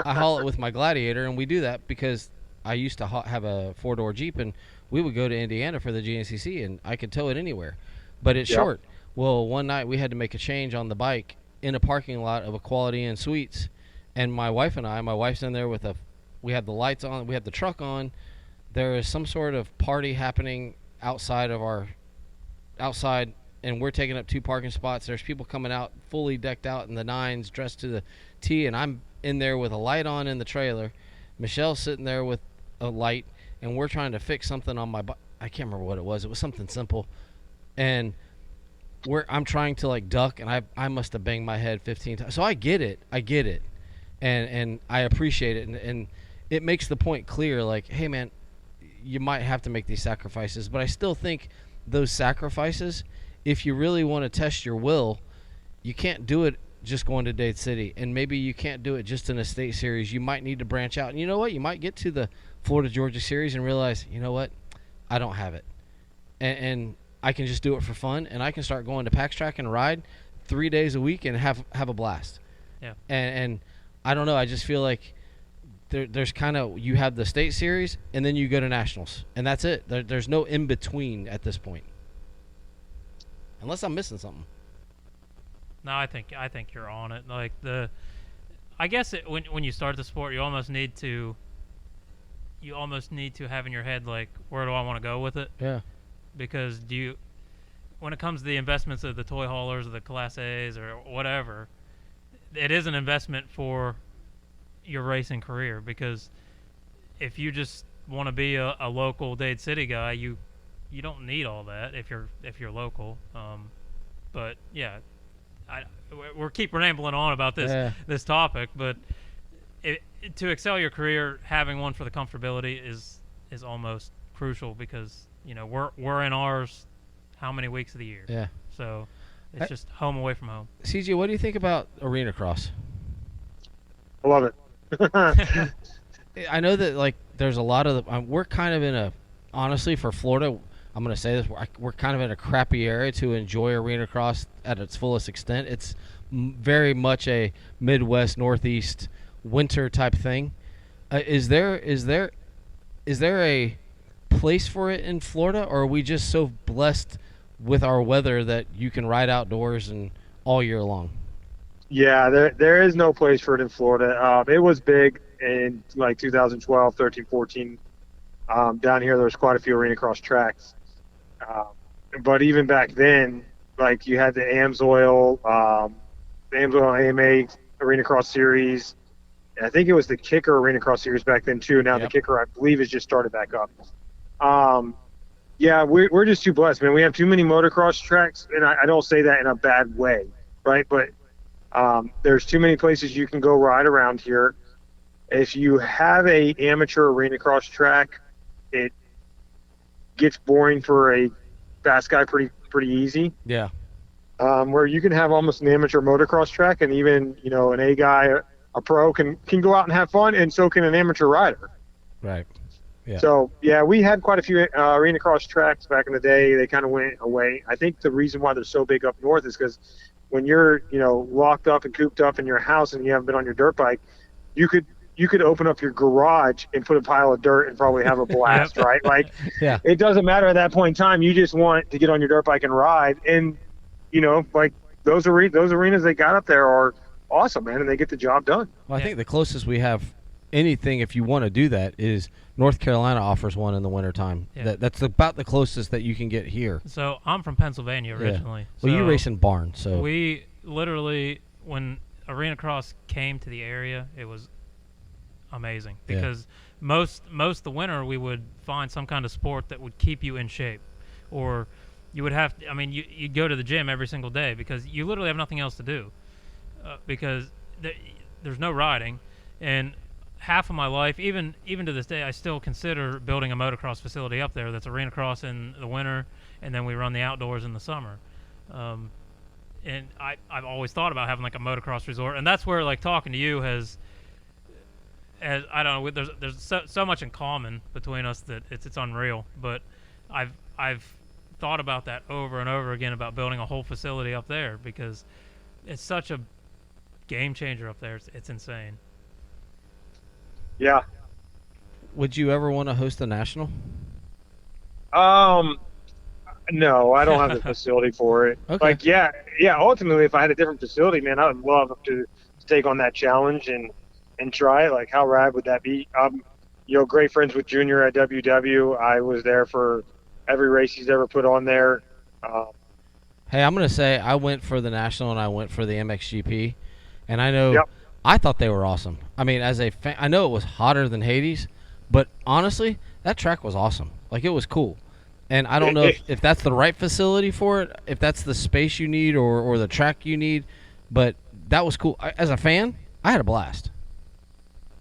I haul it with my Gladiator, and we do that because I used to have a 4-door Jeep, and we would go to Indiana for the GNCC, and I could tow it anywhere. But it's short. Well, one night we had to make a change on the bike in a parking lot of a Quality Inn Suites, and my wife's in there with we have the lights on, we have the truck on. There is some sort of party happening outside, and we're taking up 2 parking spots. There's people coming out fully decked out in the 9s, dressed to the T, and I'm in there with a light on in the trailer. Michelle's sitting there with a light, and we're trying to fix something on my bike. I can't remember what it was. It was something simple. And I'm trying to duck, and I must have banged my head 15 times. So I get it, and I appreciate it, and it makes the point clear. Like, hey man, you might have to make these sacrifices, but I still think those sacrifices, if you really want to test your will, you can't do it just going to Dade City, and maybe you can't do it just in a state series. You might need to branch out, and you know what? You might get to the Florida Georgia series and realize, you know what? I don't have it, and I can just do it for fun, and I can start going to Pax Trax and ride 3 days a week and have a blast. Yeah. And I don't know. I just feel like there's kind of, you have the state series and then you go to nationals, and that's it. There's no in between at this point, unless I'm missing something. No, I think you're on it. I guess when you start the sport, you almost need to have in your head where do I want to go with it? Yeah. Because when it comes to the investments of the toy haulers or the Class A's or whatever, it is an investment for your racing career. Because if you just want to be a local Dade City guy, you don't need all that if you're local. But yeah, we're keep rambling on about this topic, but to excel your career, having one for the comfortability is almost crucial because we're in ours how many weeks of the year? Yeah. So it's just home away from home. CJ, what do you think about arena cross? I love it. I know that there's a lot of we're kind of honestly for Florida, I'm going to say this, we're kind of in a crappy area to enjoy arena cross at its fullest extent. It's very much a Midwest, Northeast, winter type thing. Is there a place for it in Florida, or are we just so blessed with our weather that you can ride outdoors and all year long? Yeah, there is no place for it in Florida. It was big in like 2012, 13, 14. Down here, there was quite a few arena cross tracks. But even back then, like you had the AMSOIL AMA Arena Cross Series. I think it was the Kicker Arena Cross Series back then too. Now the Kicker, I believe, has just started back up. Yeah, we're just too blessed, man. We have too many motocross tracks, and I don't say that in a bad way, right? But there's too many places you can go ride around here. If you have a amateur arena cross track, it gets boring for a fast guy pretty easy. Yeah. Where you can have almost an amateur motocross track, and even an A guy, a pro can go out and have fun, and so can an amateur rider. Right. Yeah. So yeah, we had quite a few arena cross tracks back in the day. They kind of went away. I think the reason why they're so big up north is because when you're locked up and cooped up in your house and you haven't been on your dirt bike, you could open up your garage and put a pile of dirt and probably have a blast, right? Like, yeah. It doesn't matter at that point in time. You just want to get on your dirt bike and ride. And, like those arenas they got up there are awesome, man, and they get the job done. Well, I think the closest we have anything, if you want to do that, is North Carolina offers one in the wintertime. Yeah. That's about the closest that you can get here. So I'm from Pennsylvania originally. Yeah. Well, you race in barn, so. We literally, when Arena Cross came to the area, it was amazing because most of the winter we would find some kind of sport that would keep you in shape, or you would have you'd go to the gym every single day because you literally have nothing else to do because there's no riding. And half of my life, even to this day, I still consider building a motocross facility up there that's arena cross in the winter, and then we run the outdoors in the summer. And I've always thought about having like a motocross resort, and that's where like talking to you has I don't know, there's so much in common between us that it's unreal. But I've thought about that over and over again about building a whole facility up there because it's such a game changer up there. It's insane. Yeah. Would you ever want to host a national? No, I don't have the facility for it. Okay. Like, yeah. Ultimately, if I had a different facility, man, I would love to take on that challenge and try it. Like, how rad would that be? Great friends with Junior at WW. I was there for every race he's ever put on there. Hey, I'm gonna say I went for the national and I went for the MXGP, and I know. Yep. I thought they were awesome. I mean, as a fan, I know it was hotter than Hades, but honestly, that track was awesome. Like, it was cool. And I don't know if that's the right facility for it, if that's the space you need or the track you need, but that was cool. As a fan, I had a blast.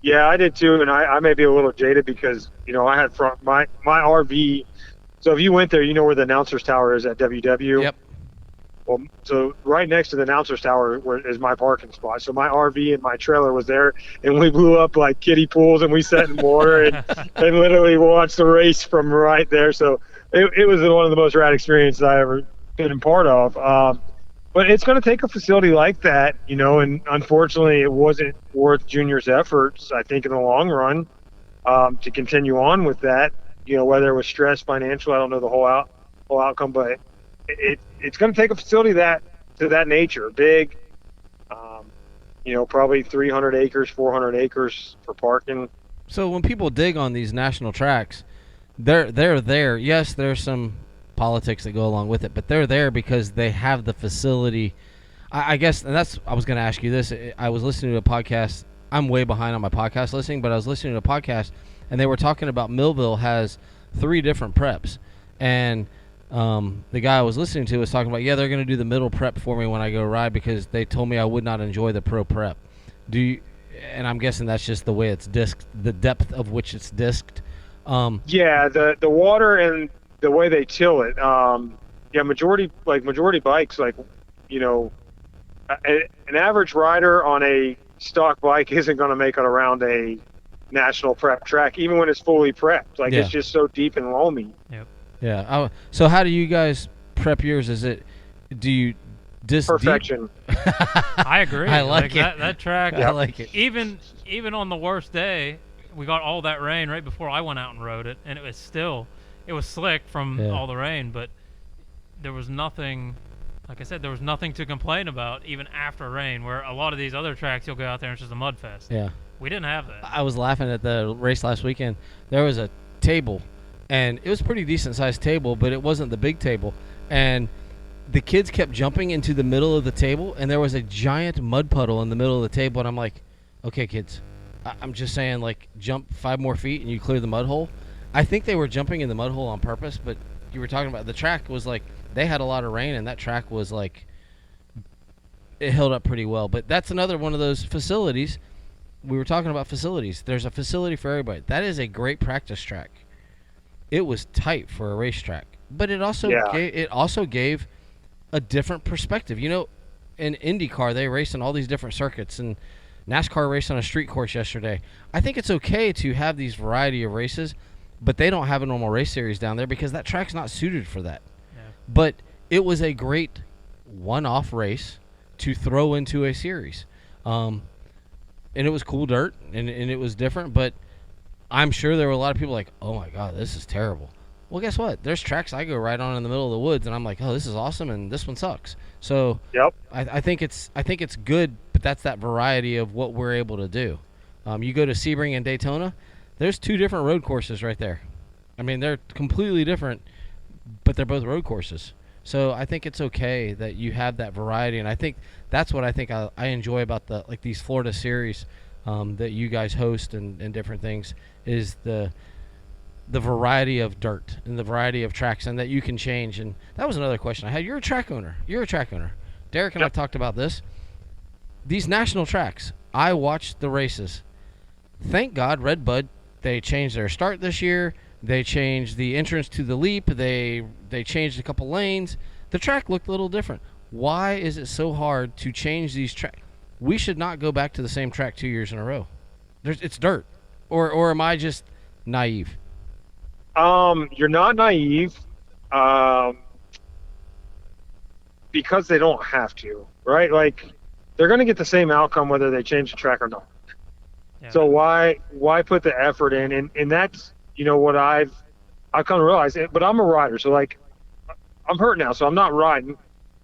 Yeah, I did too, and I may be a little jaded because, I had my RV. So if you went there, you know where the announcer's tower is at WW. Yep. Well, so right next to the announcer's tower is my parking spot. So my RV and my trailer was there, and we blew up like kiddie pools, and we sat in water and literally watched the race from right there. So it was one of the most rad experiences I ever been a part of. But it's going to take a facility like that, and unfortunately it wasn't worth Junior's efforts, I think, in the long run, to continue on with that, whether it was stress, financial, I don't know the whole outcome, but it's going to take a facility to that nature, big, probably 300 acres, 400 acres for parking. So when people dig on these national tracks, they're there. Yes, there's some politics that go along with it, but they're there because they have the facility. I guess, and I was going to ask you this. I was listening to a podcast. I'm way behind on my podcast listening, but I was listening to a podcast, and they were talking about Millville has 3 different preps, and the guy I was listening to was talking about, they're going to do the middle prep for me when I go ride because they told me I would not enjoy the pro prep. And I'm guessing that's just the way it's disked, the depth of which it's disked. Yeah, the water and the way they till it. Majority bikes, like, an average rider on a stock bike isn't going to make it around a national prep track, even when it's fully prepped. Like, it's just so deep and loamy. Yep. Yeah. So how do you guys prep yours? Do you disc perfection? I agree. I like it. That track. I like it. Even even on the worst day, we got all that rain right before I went out and rode it, and it was slick from all the rain, but there was nothing. Like I said, there was nothing to complain about even after rain, where a lot of these other tracks you'll go out there and it's just a mud fest. Yeah. We didn't have that. I was laughing at the race last weekend. There was a table, and it was a pretty decent-sized table, but it wasn't the big table. And the kids kept jumping into the middle of the table, and there was a giant mud puddle in the middle of the table. And I'm like, okay, kids, I'm just saying, like, jump 5 more feet and you clear the mud hole. I think they were jumping in the mud hole on purpose, but you were talking about the track was like, they had a lot of rain, and that track was like, it held up pretty well. But that's another one of those facilities. We were talking about facilities. There's a facility for everybody. That is a great practice track. It was tight for a racetrack, but it also gave a different perspective. You know, in IndyCar, they race in all these different circuits, and NASCAR raced on a street course yesterday. I think it's okay to have these variety of races, but they don't have a normal race series down there because that track's not suited for that. Yeah. But it was a great one-off race to throw into a series. And it was cool dirt, and it was different, but I'm sure there were a lot of people like, oh, my God, this is terrible. Well, guess what? There's tracks I go right on in the middle of the woods, and I'm like, oh, this is awesome, and this one sucks. So yep. I think it's good, but that's that variety of what we're able to do. You go to Sebring and Daytona, there's 2 different road courses right there. I mean, they're completely different, but they're both road courses. So I think it's okay that you have that variety, and I think that's what I enjoy about these Florida series that you guys host and different things is the variety of dirt and the variety of tracks, and that you can change. And that was another question I had. You're a track owner. Derek and I talked about this. These national tracks, I watched the races. Thank God RedBud, they changed their start this year. They changed the entrance to the leap. They changed a couple lanes. The track looked a little different. Why is it so hard to change these tracks? We should not go back to the same track 2 years in a row. It's dirt. Or am I just naive? You're not naive, because they don't have to, right? Like, they're going to get the same outcome whether they change the track or not. Yeah. So why put the effort in? And that's, you know, what I've come to realize. But I'm a rider, so like, I'm hurt now, so I'm not riding.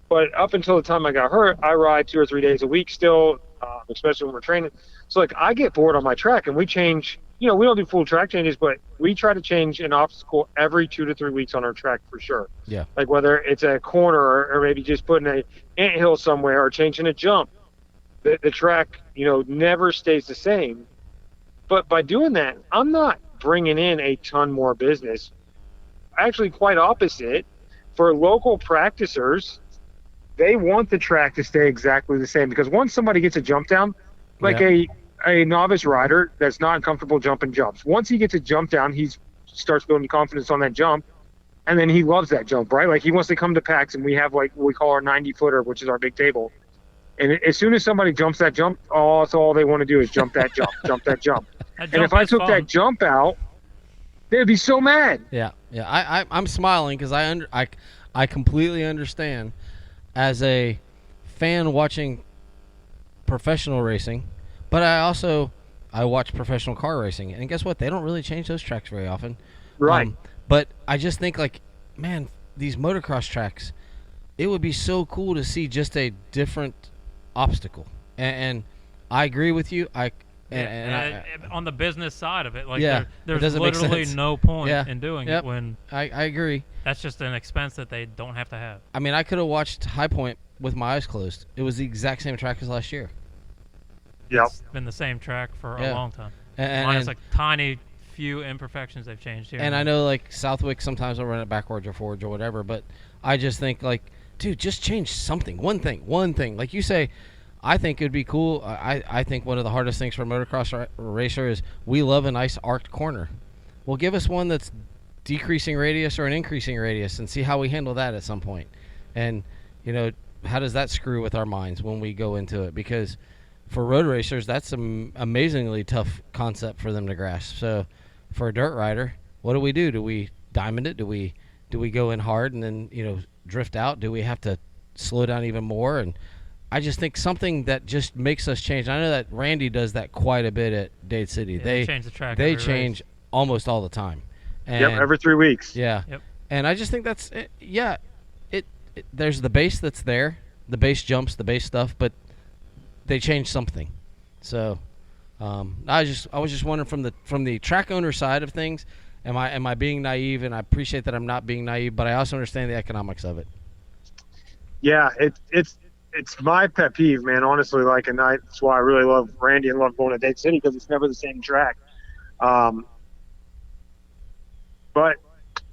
But up until the time I got hurt, I ride 2 or 3 days a week still, especially when we're training. So like, I get bored on my track, and we change. You know, we don't do full track changes, but we try to change an obstacle every 2 to 3 weeks on our track for sure. Yeah. Like whether it's a corner or maybe just putting an anthill somewhere or changing a jump. The track, you know, never stays the same. But by doing that, I'm not bringing in a ton more business. Actually, quite opposite. For local practicers, they want the track to stay exactly the same, because once somebody gets a jump down, like a novice rider that's not comfortable jumping jumps, once he gets a jump down, he starts building confidence on that jump, and then he loves that jump, right? Like, he wants to come to Pax, and we have like what we call our 90-footer, which is our big table. And as soon as somebody jumps that jump, that's all they want to do is jump that jump, jump that jump. And if I took that jump out, they'd be so mad. Yeah. I'm smiling because I completely understand as a fan watching professional racing, but I watch professional car racing, and guess what? They don't really change those tracks very often. Right. But I just think, like, man, these motocross tracks, it would be so cool to see just a different obstacle. And I agree with you. On the business side of it, like, there's literally no point in doing it when I agree. That's just an expense that they don't have to have. I mean, I could have watched High Point with my eyes closed. It was the exact same track as last year. Yep. It's been the same track for a long time. And like tiny few imperfections they've changed here. And I know, like, Southwick sometimes will run it backwards or forwards or whatever, but I just think, like, dude, just change something. One thing. Like you say, I think it would be cool. I think one of the hardest things for a motocross racer is we love a nice arced corner. Well, give us one that's decreasing radius or an increasing radius and see how we handle that at some point. And, you know, how does that screw with our minds when we go into it? Because for road racers, that's an amazingly tough concept for them to grasp. So for a dirt rider, what do we do? Do we diamond it? Do we go in hard and then, you know, drift out? Do we have to slow down even more? And I just think something that just makes us change. I know that Randy does that quite a bit at Dade City. Yeah, they change the track. They every change race. almost all the time. And Yep, every 3 weeks. Yeah. Yep. And I just think that's it, there's the base that's there, the base jumps, the base stuff, but they change something. So I was just wondering from the track owner side of things, am I being naive? And I appreciate that I'm not being naive, but I also understand the economics of it. Yeah, it's my pet peeve, man. Honestly, like, and that's why I really love Randy and love going to Dade City, because it's never the same track. But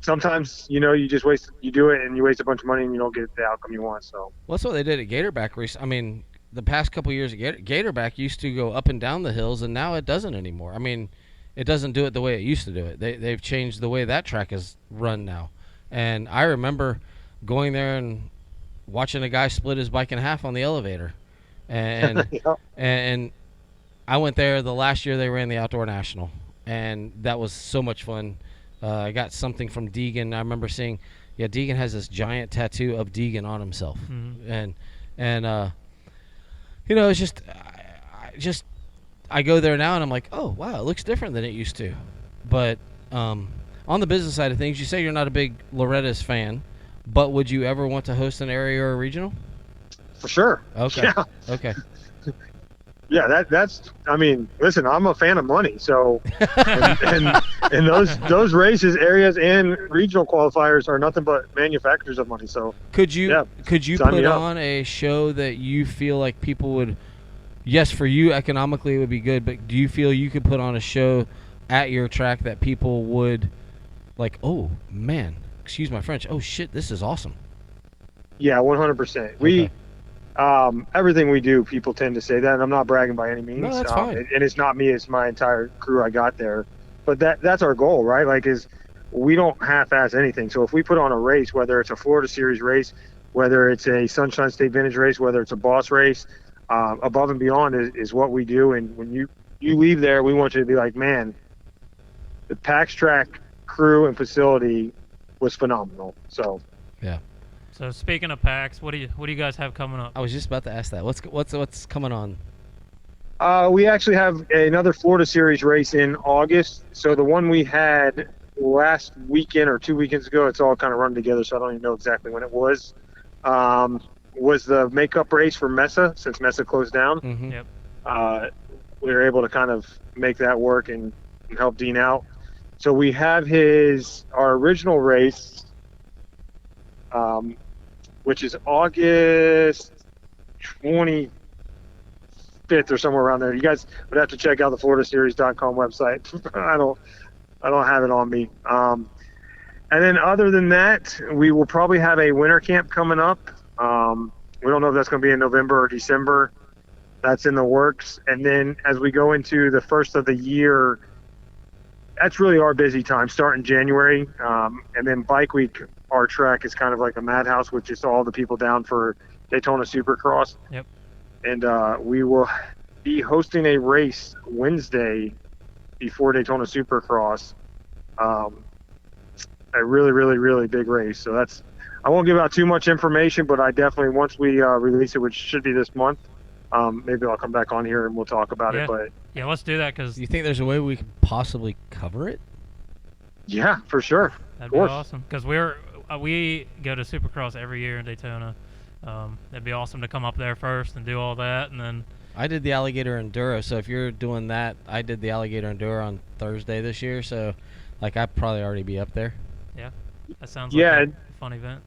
sometimes, you do it and you waste a bunch of money and you don't get the outcome you want. So. Well, that's what they did at Gatorback race. I mean, the past couple of years, Gatorback used to go up and down the hills, and now it doesn't anymore. I mean, it doesn't do it the way it used to do it. They've changed the way that track is run now. And I remember going there and watching a guy split his bike in half on the elevator. And Yep. and I went there the last year they ran the Outdoor National, and that was so much fun. I got something from Deegan. I remember seeing, Deegan has this giant tattoo of Deegan on himself. Mm-hmm. And it's just I go there now and I'm like, oh wow, it looks different than it used to. But on the business side of things, you say you're not a big Loretta's fan, but would you ever want to host an area or a regional? For sure. Okay. Yeah. Okay. Yeah, that's. I mean, listen, I'm a fan of money, so and those races, areas, and regional qualifiers are nothing but manufacturers of money. So could you sign put me up. on a show that you feel like people would? Yes, for you economically it would be good, but do you feel you could put on a show at your track that people would like? Oh man, excuse my French. Oh shit, this is awesome. Yeah, 100%. We. Everything we do, people tend to say that, and I'm not bragging by any means. No, that's fine. And it's not me; it's my entire crew I got there. But that's our goal, right? Like, is we don't half-ass anything. So if we put on a race, whether it's a Florida Series race, whether it's a Sunshine State Vintage race, whether it's a Boss race, above and beyond is what we do. And when you leave there, we want you to be like, man, the Pax Trax crew and facility was phenomenal. So yeah. So speaking of PAX, what do you guys have coming up? I was just about to ask that. What's coming on? We actually have another Florida Series race in August. So the one we had last weekend or 2 weekends ago, it's all kind of run together, so I don't even know exactly when it was the makeup race for Mesa, since Mesa closed down. Mm-hmm. Yep. We were able to kind of make that work and help Dean out. So we have our original race, which is August 25th or somewhere around there. You guys would have to check out the FloridaSeries.com website. I don't have it on me. And then other than that, we will probably have a winter camp coming up. We don't know if that's going to be in November or December. That's in the works. And then as we go into the first of the year, that's really our busy time, starting January. And then Bike Week, our track is kind of like a madhouse with just all the people down for Daytona Supercross. Yep. And we will be hosting a race Wednesday before Daytona Supercross. A really, really, really big race. So I won't give out too much information, but I definitely, once we release it, which should be this month, maybe I'll come back on here and we'll talk about it. But yeah, let's do that, because You think there's a way we could possibly cover it? yeah, for sure. that'd be awesome. Because we go to Supercross every year in Daytona. It'd be awesome to come up there first and do all that, and then. I did the Alligator Enduro, so if you're doing that, I did the Alligator Enduro on Thursday this year, so like I'd probably already be up there. Yeah, that sounds like a fun event.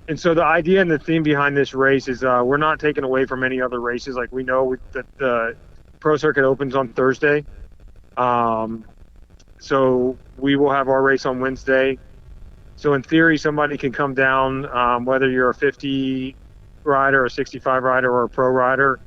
And so the idea and the theme behind this race is we're not taking away from any other races. Like, we know that the Pro Circuit opens on Thursday. So we will have our race on Wednesday. So in theory, somebody can come down, whether you're a 50 rider, a 65 rider, or a pro rider.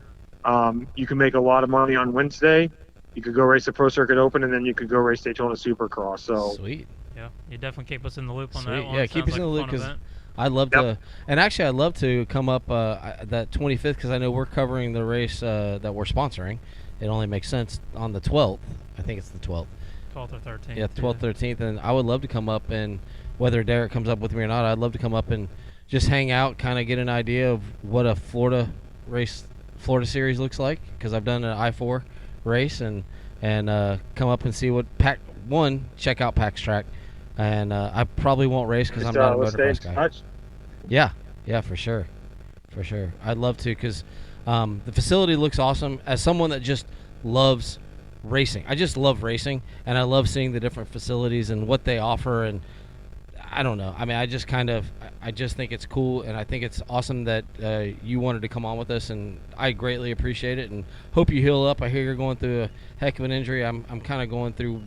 You can make a lot of money on Wednesday. You could go race the Pro Circuit Open, and then you could go race Daytona Supercross. So Sweet. Yeah, you definitely keep us in the loop on Sweet. that one. Yeah, It keep sounds us in like the a loop, fun 'cause event. I'd love to, and actually I'd love to come up that 25th, because I know we're covering the race that we're sponsoring. It only makes sense on the 12th. I think it's the 12th. 12th or 13th. Yeah, 12th, 13th, and I would love to come up, and whether Derek comes up with me or not, I'd love to come up and just hang out, kind of get an idea of what a Florida race Florida Series looks like, because I've done an I-4 race and come up and see what check out Pax Trax, and I probably won't race because I'm not a motocross guy. Yeah, for sure. I'd love to, because the facility looks awesome. As someone that just loves racing, I just love racing, and I love seeing the different facilities and what they offer. And I don't know. I mean, I just think it's cool, and I think it's awesome that you wanted to come on with us, and I greatly appreciate it, and hope you heal up. I hear you're going through a heck of an injury. I'm kind of going through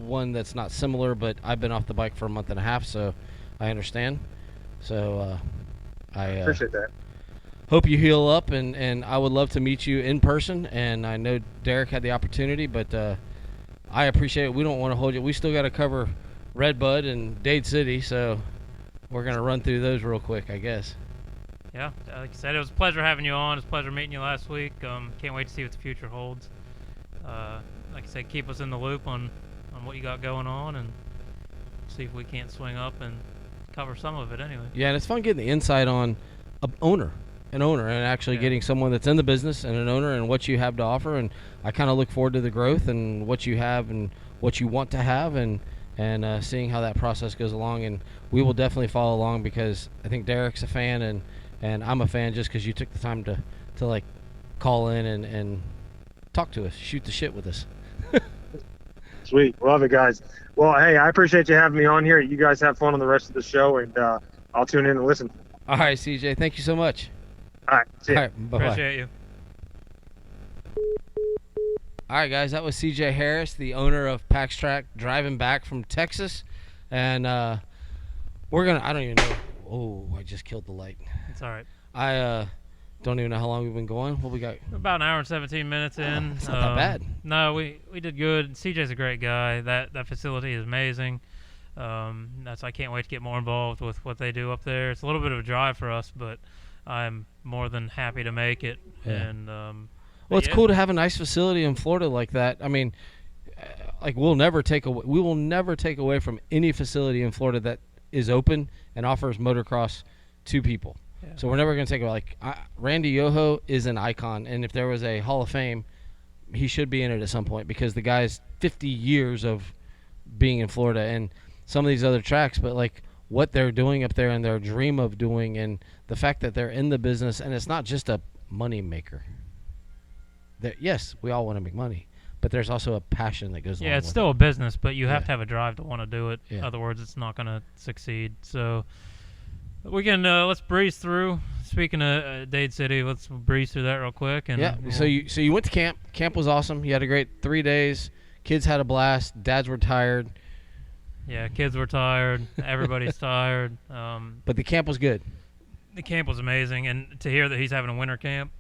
one that's not similar, but I've been off the bike for a month and a half, so I understand. So I appreciate that. Hope you heal up, and I would love to meet you in person, and I know Derek had the opportunity, but I appreciate it. We don't want to hold you. We still got to cover RedBud and Dade City, so we're going to run through those real quick, I guess. Yeah, like I said, it was a pleasure having you on. It was a pleasure meeting you last week. Can't wait to see what the future holds. Like I said, keep us in the loop on what you got going on, and see if we can't swing up and cover some of it anyway. Yeah, and it's fun getting the insight on an owner, and actually getting someone that's in the business and an owner and what you have to offer. And I kind of look forward to the growth and what you have and what you want to have, and seeing how that process goes along. And we will definitely follow along, because I think Derek's a fan, and I'm a fan just because you took the time to like call in and talk to us, shoot the shit with us. Sweet. Love it, guys. Well, hey, I appreciate you having me on here. You guys have fun on the rest of the show, and I'll tune in and listen. All right, CJ. Thank you so much. All right. See ya. All right. Bye-bye. Appreciate you. All right, guys. That was CJ Harris, the owner of Pax Trax, driving back from Texas. And we're going to – I don't even know. Oh, I just killed the light. It's all right. I don't even know how long we've been going. What we got? We're about an hour and 17 minutes in. It's not that bad. No, we did good. CJ's a great guy. That facility is amazing. I can't wait to get more involved with what they do up there. It's a little bit of a drive for us, but I'm more than happy to make it. Yeah. And well, it's cool to have a nice facility in Florida like that. I mean, like we will never take away from any facility in Florida that is open and offers motocross to people. Yeah. So we're never going to take away. Randy Yoho is an icon, and if there was a Hall of Fame, he should be in it at some point, because the guy's 50 years of being in Florida and some of these other tracks, but like what they're doing up there and their dream of doing, and the fact that they're in the business, and it's not just a money maker. Yes, we all want to make money, but there's also a passion that goes along with it. Yeah, it's still a business, but you have to have a drive to want to do it. Yeah. Otherwise, it's not going to succeed. So we can let's breeze through. Speaking of Dade City, let's breeze through that real quick. And yeah. So you went to camp. Camp was awesome. You had a great 3 days. Kids had a blast. Dads were tired. Yeah, kids were tired. Everybody's tired. But the camp was good. The camp was amazing, and to hear that he's having a winter camp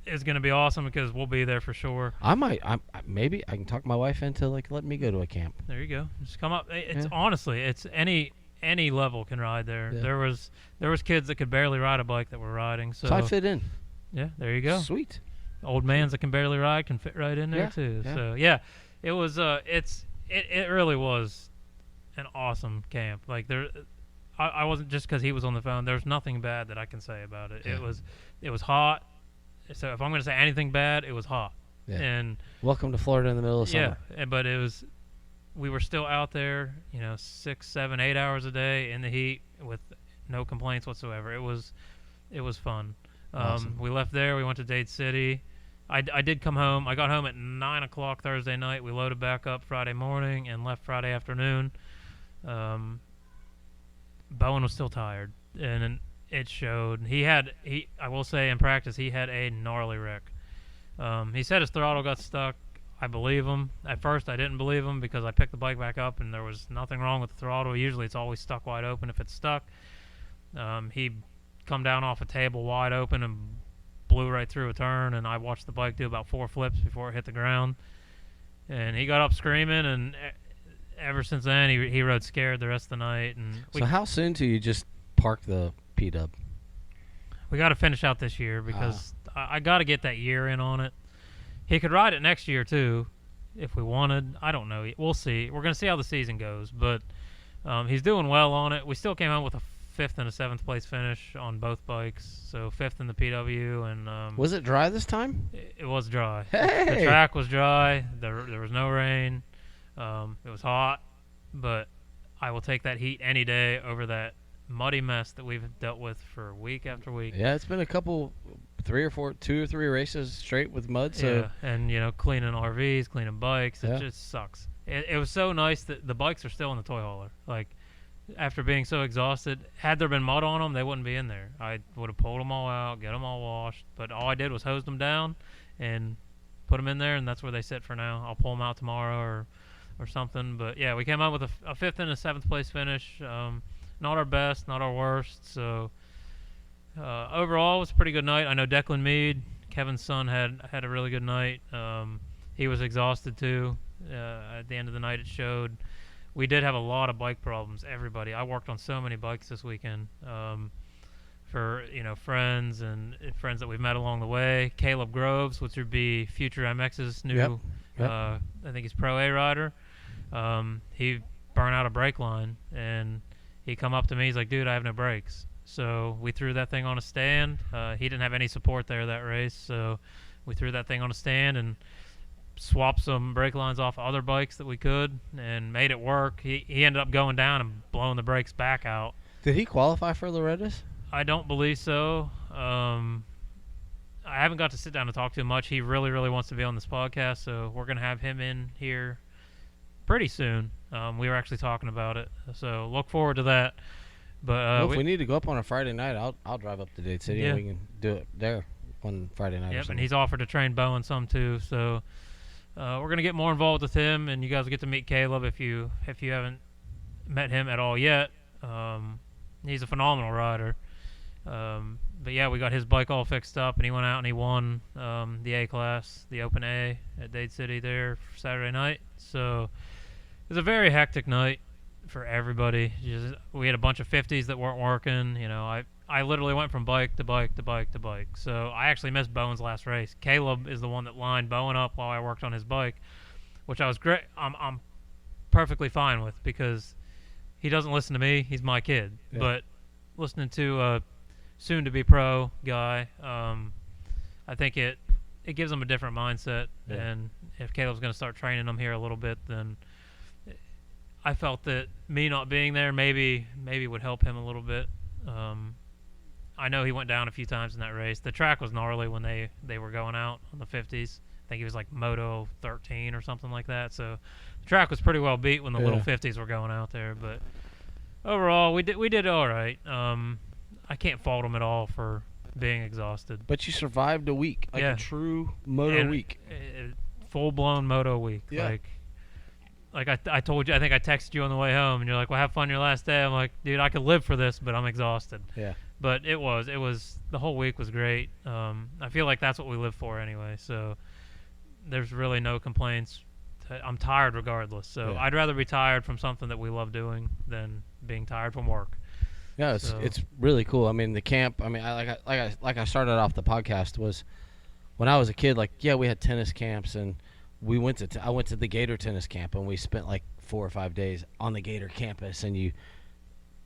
is going to be awesome, because we'll be there for sure. Maybe I can talk my wife into like letting me go to a camp. There you go. Just come up. It's honestly, it's any level can ride there. Yeah. There was kids that could barely ride a bike that were riding. So I fit in. Yeah, there you go. Sweet. Old mans that can barely ride can fit right in there too. Yeah. So yeah, it was. It really was an awesome camp. Like I wasn't, just because he was on the phone. There's nothing bad that I can say about it. Yeah. It was hot. So if I'm going to say anything bad, it was hot. Yeah. And welcome to Florida in the middle of summer. Yeah, but we were still out there, 6, 7, 8 hours a day in the heat with no complaints whatsoever. It was fun. Awesome. We left there. We went to Dade City. I did come home. I got home at 9 o'clock Thursday night. We loaded back up Friday morning and left Friday afternoon. Bowen was still tired, and it showed. I will say, in practice, he had a gnarly wreck. He said his throttle got stuck. I believe him. At first, I didn't believe him, because I picked the bike back up and there was nothing wrong with the throttle. Usually, it's always stuck wide open if it's stuck. He come down off a table wide open and blew right through a turn, and I watched the bike do about 4 flips before it hit the ground. And he got up screaming, and ever since then, he rode scared the rest of the night. And so how soon do you just park the P-Dub? We got to finish out this year, because I got to get that year in on it. He could ride it next year too, if we wanted. I don't know. We'll see. We're going to see how the season goes, but he's doing well on it. We still came home with a 5th and a 7th place finish on both bikes. So 5th in the PW, and Was it dry this time? it was dry. Hey! The track was dry. There was no rain. It was hot, but I will take that heat any day over that muddy mess that we've dealt with for week after week. Yeah, it's been a couple, 2 or 3 races straight with mud. So yeah, and cleaning RVs, cleaning bikes, it Yeah. just sucks. It was so nice that the bikes are still in the toy hauler. Like, after being so exhausted, had there been mud on them, they wouldn't be in there. I would have pulled them all out, get them all washed, but all I did was hose them down and put them in there, and that's where they sit for now. I'll pull them out tomorrow or something. But yeah, we came out with a 5th and a 7th place finish. Not our best, not our worst. So overall, it was a pretty good night. I know Declan Mead, Kevin's son, had a really good night. He was exhausted too. At the end of the night, it showed. We did have a lot of bike problems. Everybody. I worked on so many bikes this weekend. For friends and friends that we've met along the way. Caleb Groves, which would be Future MX's new, Yep. I think he's Pro A rider. He burned out a brake line, and he come up to me. He's like, "Dude, I have no brakes." So we threw that thing on a stand. He didn't have any support there that race, so we threw that thing on a stand and swapped some brake lines off other bikes that we could and made it work. He ended up going down and blowing the brakes back out. did he qualify for Loretta's? I don't believe so. I haven't got to sit down and talk to him much. He really, really wants to be on this podcast, so we're going to have him in here pretty soon. We were actually talking about it, so look forward to that. But Well, if we need to go up on a Friday night, I'll drive up to Dade City Yeah. and we can do it there on Friday night. or Yep, and something. he's offered to train Bowen some too. So we're gonna get more involved with him, and you guys will get to meet Caleb if you haven't met him at all yet. He's a phenomenal rider. But yeah, we got his bike all fixed up, and he went out and he won the A class, the Open A at Dade City there for Saturday night. So it was a very hectic night for everybody. We had a bunch of 50s that weren't working. I literally went from bike to bike to bike to bike. So I actually missed Bowen's last race. Caleb is the one that lined Bowen up while I worked on his bike, which I was great. I'm perfectly fine with because he doesn't listen to me. He's my kid. Yeah. But listening to a soon-to-be pro guy, I think it gives him a different mindset. Yeah. And if Caleb's going to start training him here a little bit, then I felt that me not being there maybe would help him a little bit. I know he went down a few times in that race. The track was gnarly when they were going out on the 50s. I think he was like Moto 13 or something like that. So the track was pretty well beat when the little 50s were going out there. But overall, we did all right. I can't fault him at all for being exhausted. But you survived a week, like Yeah. a true moto And, week. Full-blown moto week. Yeah. Like I told you, I think I texted you on the way home, and you're like, "Well, have fun your last day." I'm like, "Dude, I could live for this, but I'm exhausted." Yeah. But it was the whole week was great. I feel like that's what we live for anyway. So there's really no complaints. I'm tired regardless. So Yeah. I'd rather be tired from something that we love doing than being tired from work. Yeah, it's really cool. I mean, the camp. I mean, I started off the podcast was when I was a kid. Like, yeah, we had tennis camps, and we went to. I went to the Gator tennis camp, and we spent like 4 or 5 days on the Gator campus. And we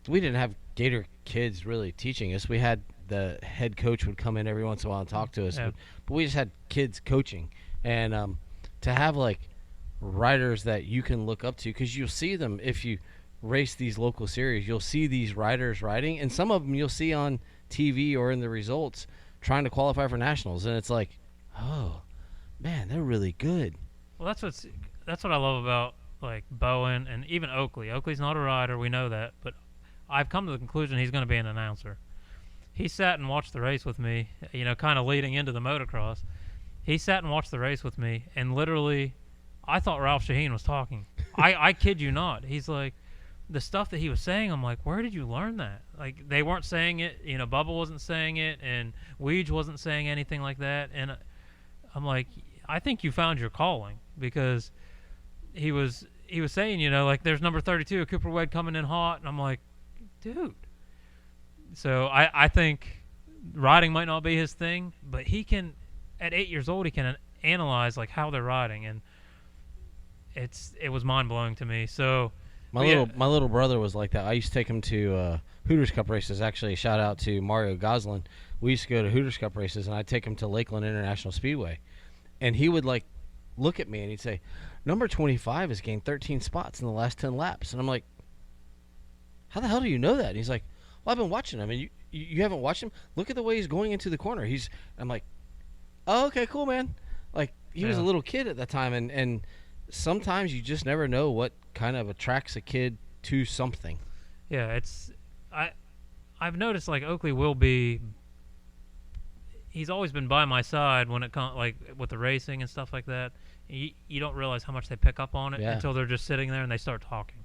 didn't have Gator kids really teaching us. We had the head coach would come in every once in a while and talk to us, Yeah. but we just had kids coaching. And to have like riders that you can look up to, because you'll see them if you race these local series, you'll see these riders riding, and some of them you'll see on TV or in the results trying to qualify for nationals, and it's like, oh man, they're really good. Well, that's what I love about like Bowen and even Oakley. Oakley's not a rider, we know that, but I've come to the conclusion he's going to be an announcer. He sat and watched the race with me, kind of leading into the motocross. He sat and watched the race with me, and literally, I thought Ralph Shaheen was talking. I kid you not. He's like, the stuff that he was saying, I'm like, where did you learn that? Like, they weren't saying it. Bubba wasn't saying it, and Weege wasn't saying anything like that. And I'm like, I think you found your calling, because he was saying, like, there's number 32, Cooper Wedd coming in hot, and I'm like, dude. So I think riding might not be his thing, but he can, at 8 years old, he can analyze like how they're riding, and it was mind blowing to me. So My little brother was like that. I used to take him to Hooters Cup races. Actually, shout out to Mario Goslin. We used to go to Hooters Cup races, and I'd take him to Lakeland International Speedway, and he would like look at me and he'd say, "Number 25 has gained 13 spots in the last 10 laps," and I'm like, "How the hell do you know that?" And he's like, "Well, I've been watching him, and you haven't watched him. Look at the way he's going into the corner. I'm like, "Oh, okay, cool, man." Like he was a little kid at that time, and sometimes you just never know what kind of attracts a kid to something. Yeah, I've noticed like Oakley will be. He's always been by my side when it comes like with the racing and stuff like that. You don't realize how much they pick up on it until they're just sitting there and they start talking.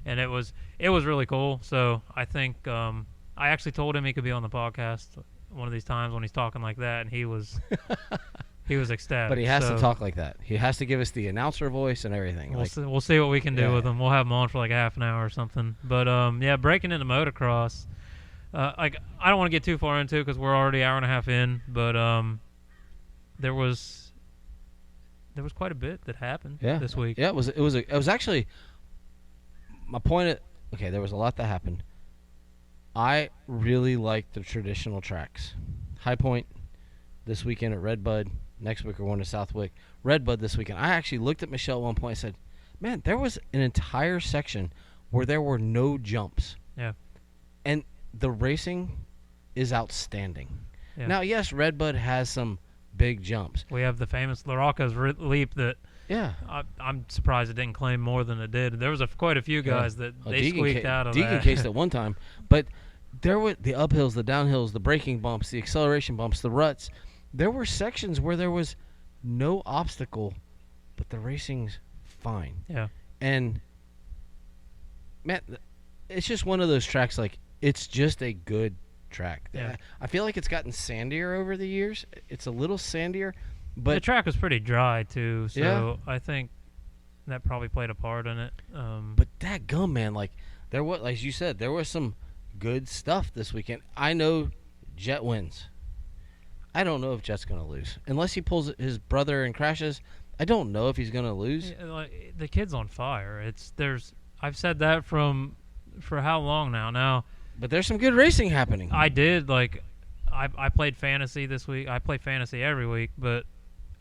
And it was really cool. So I think I actually told him he could be on the podcast one of these times when he's talking like that, and he was ecstatic. But he has to talk like that. He has to give us the announcer voice and everything. We'll see what we can do with him. We'll have him on for like a half an hour or something. But breaking into motocross. Like I don't want to get too far into it because we're already an hour and a half in. But there was quite a bit that happened this week. Yeah, it was actually my point. There was a lot that happened. I really like the traditional tracks. High Point this weekend at RedBud. Next week we're going to Southwick. RedBud this weekend. I actually looked at Michelle at one point and said, "Man, there was an entire section where there were no jumps." Yeah. And the racing is outstanding. Yeah. Now, yes, RedBud has some big jumps. We have the famous Larocco's leap that I'm surprised it didn't claim more than it did. There was quite a few guys that they squeaked out of that. Deegan cased at one time. But there were the uphills, the downhills, the braking bumps, the acceleration bumps, the ruts. There were sections where there was no obstacle, but the racing's fine. Yeah. And, man, it's just one of those tracks, like, it's just a good track. Yeah. I feel like it's gotten sandier over the years. It's a little sandier, but the track was pretty dry too, so I think that probably played a part in it. But that gum, man, like there was, like you said, there was some good stuff this weekend. I know Jet wins. I don't know if Jet's gonna lose unless he pulls his brother and crashes. I don't know if he's gonna lose. Yeah, like, the kid's on fire. I've said that for how long now? But there's some good racing happening. I did I played fantasy this week. I play fantasy every week, but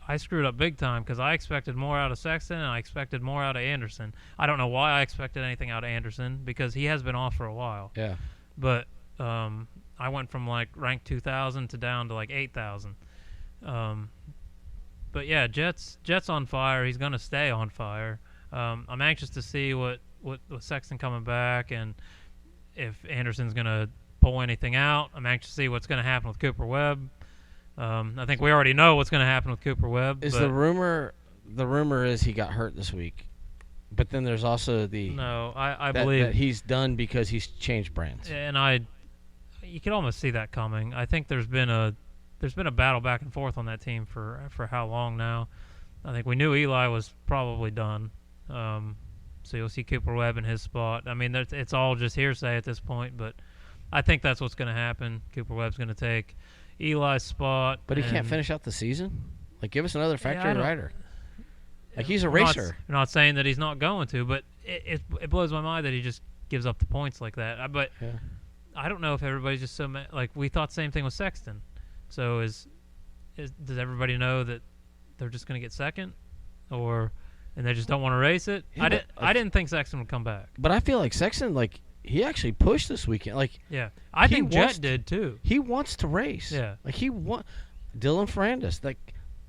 I screwed up big time because I expected more out of Sexton and I expected more out of Anderson. I don't know why I expected anything out of Anderson because he has been off for a while. Yeah. But I went from like rank 2,000 to down to like 8,000. But yeah, Jet's on fire. He's gonna stay on fire. I'm anxious to see what Sexton coming back and if Anderson's gonna pull anything out. I'm anxious to see what's gonna happen with Cooper Webb. I think we already know what's gonna happen with Cooper Webb. The rumor is he got hurt this week, but then there's also I believe that he's done because he's changed brands. And you can almost see that coming. I think there's been a battle back and forth on that team for how long now. I think we knew Eli was probably done. So you'll see Cooper Webb in his spot. I mean, it's all just hearsay at this point, but I think that's what's going to happen. Cooper Webb's going to take Eli's spot. But he can't finish out the season? Like, give us another factory rider. Like, he's a racer. I'm not saying that he's not going to, but it blows my mind that he just gives up the points like that. But I don't know if everybody's just so like we thought the same thing with Sexton. So does everybody know that they're just going to get second, and they just don't want to race it? Yeah, I didn't think Sexton would come back. But I feel like Sexton, like, he actually pushed this weekend. Like, yeah, I think Jet did too. He wants to race. Yeah, like Dylan Ferrandis. Like,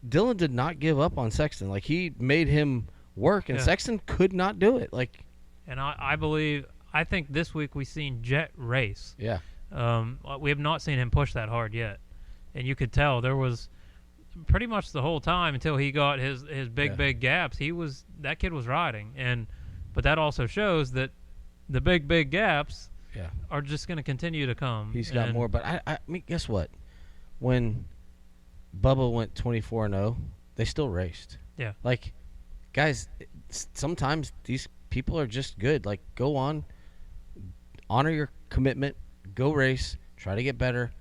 Dylan did not give up on Sexton. Like, he made him work, and Sexton could not do it. Like, and I think this week we've seen Jet race. Yeah. We have not seen him push that hard yet, and you could tell there was pretty much the whole time until he got his big gaps. That kid was riding, but that also shows that the big gaps are just going to continue to come. He's got more, but I mean, guess what? When Bubba went 24-0, they still raced. Yeah. Like, guys, sometimes these people are just good. Like, go on, honor your commitment, go race, try to get better.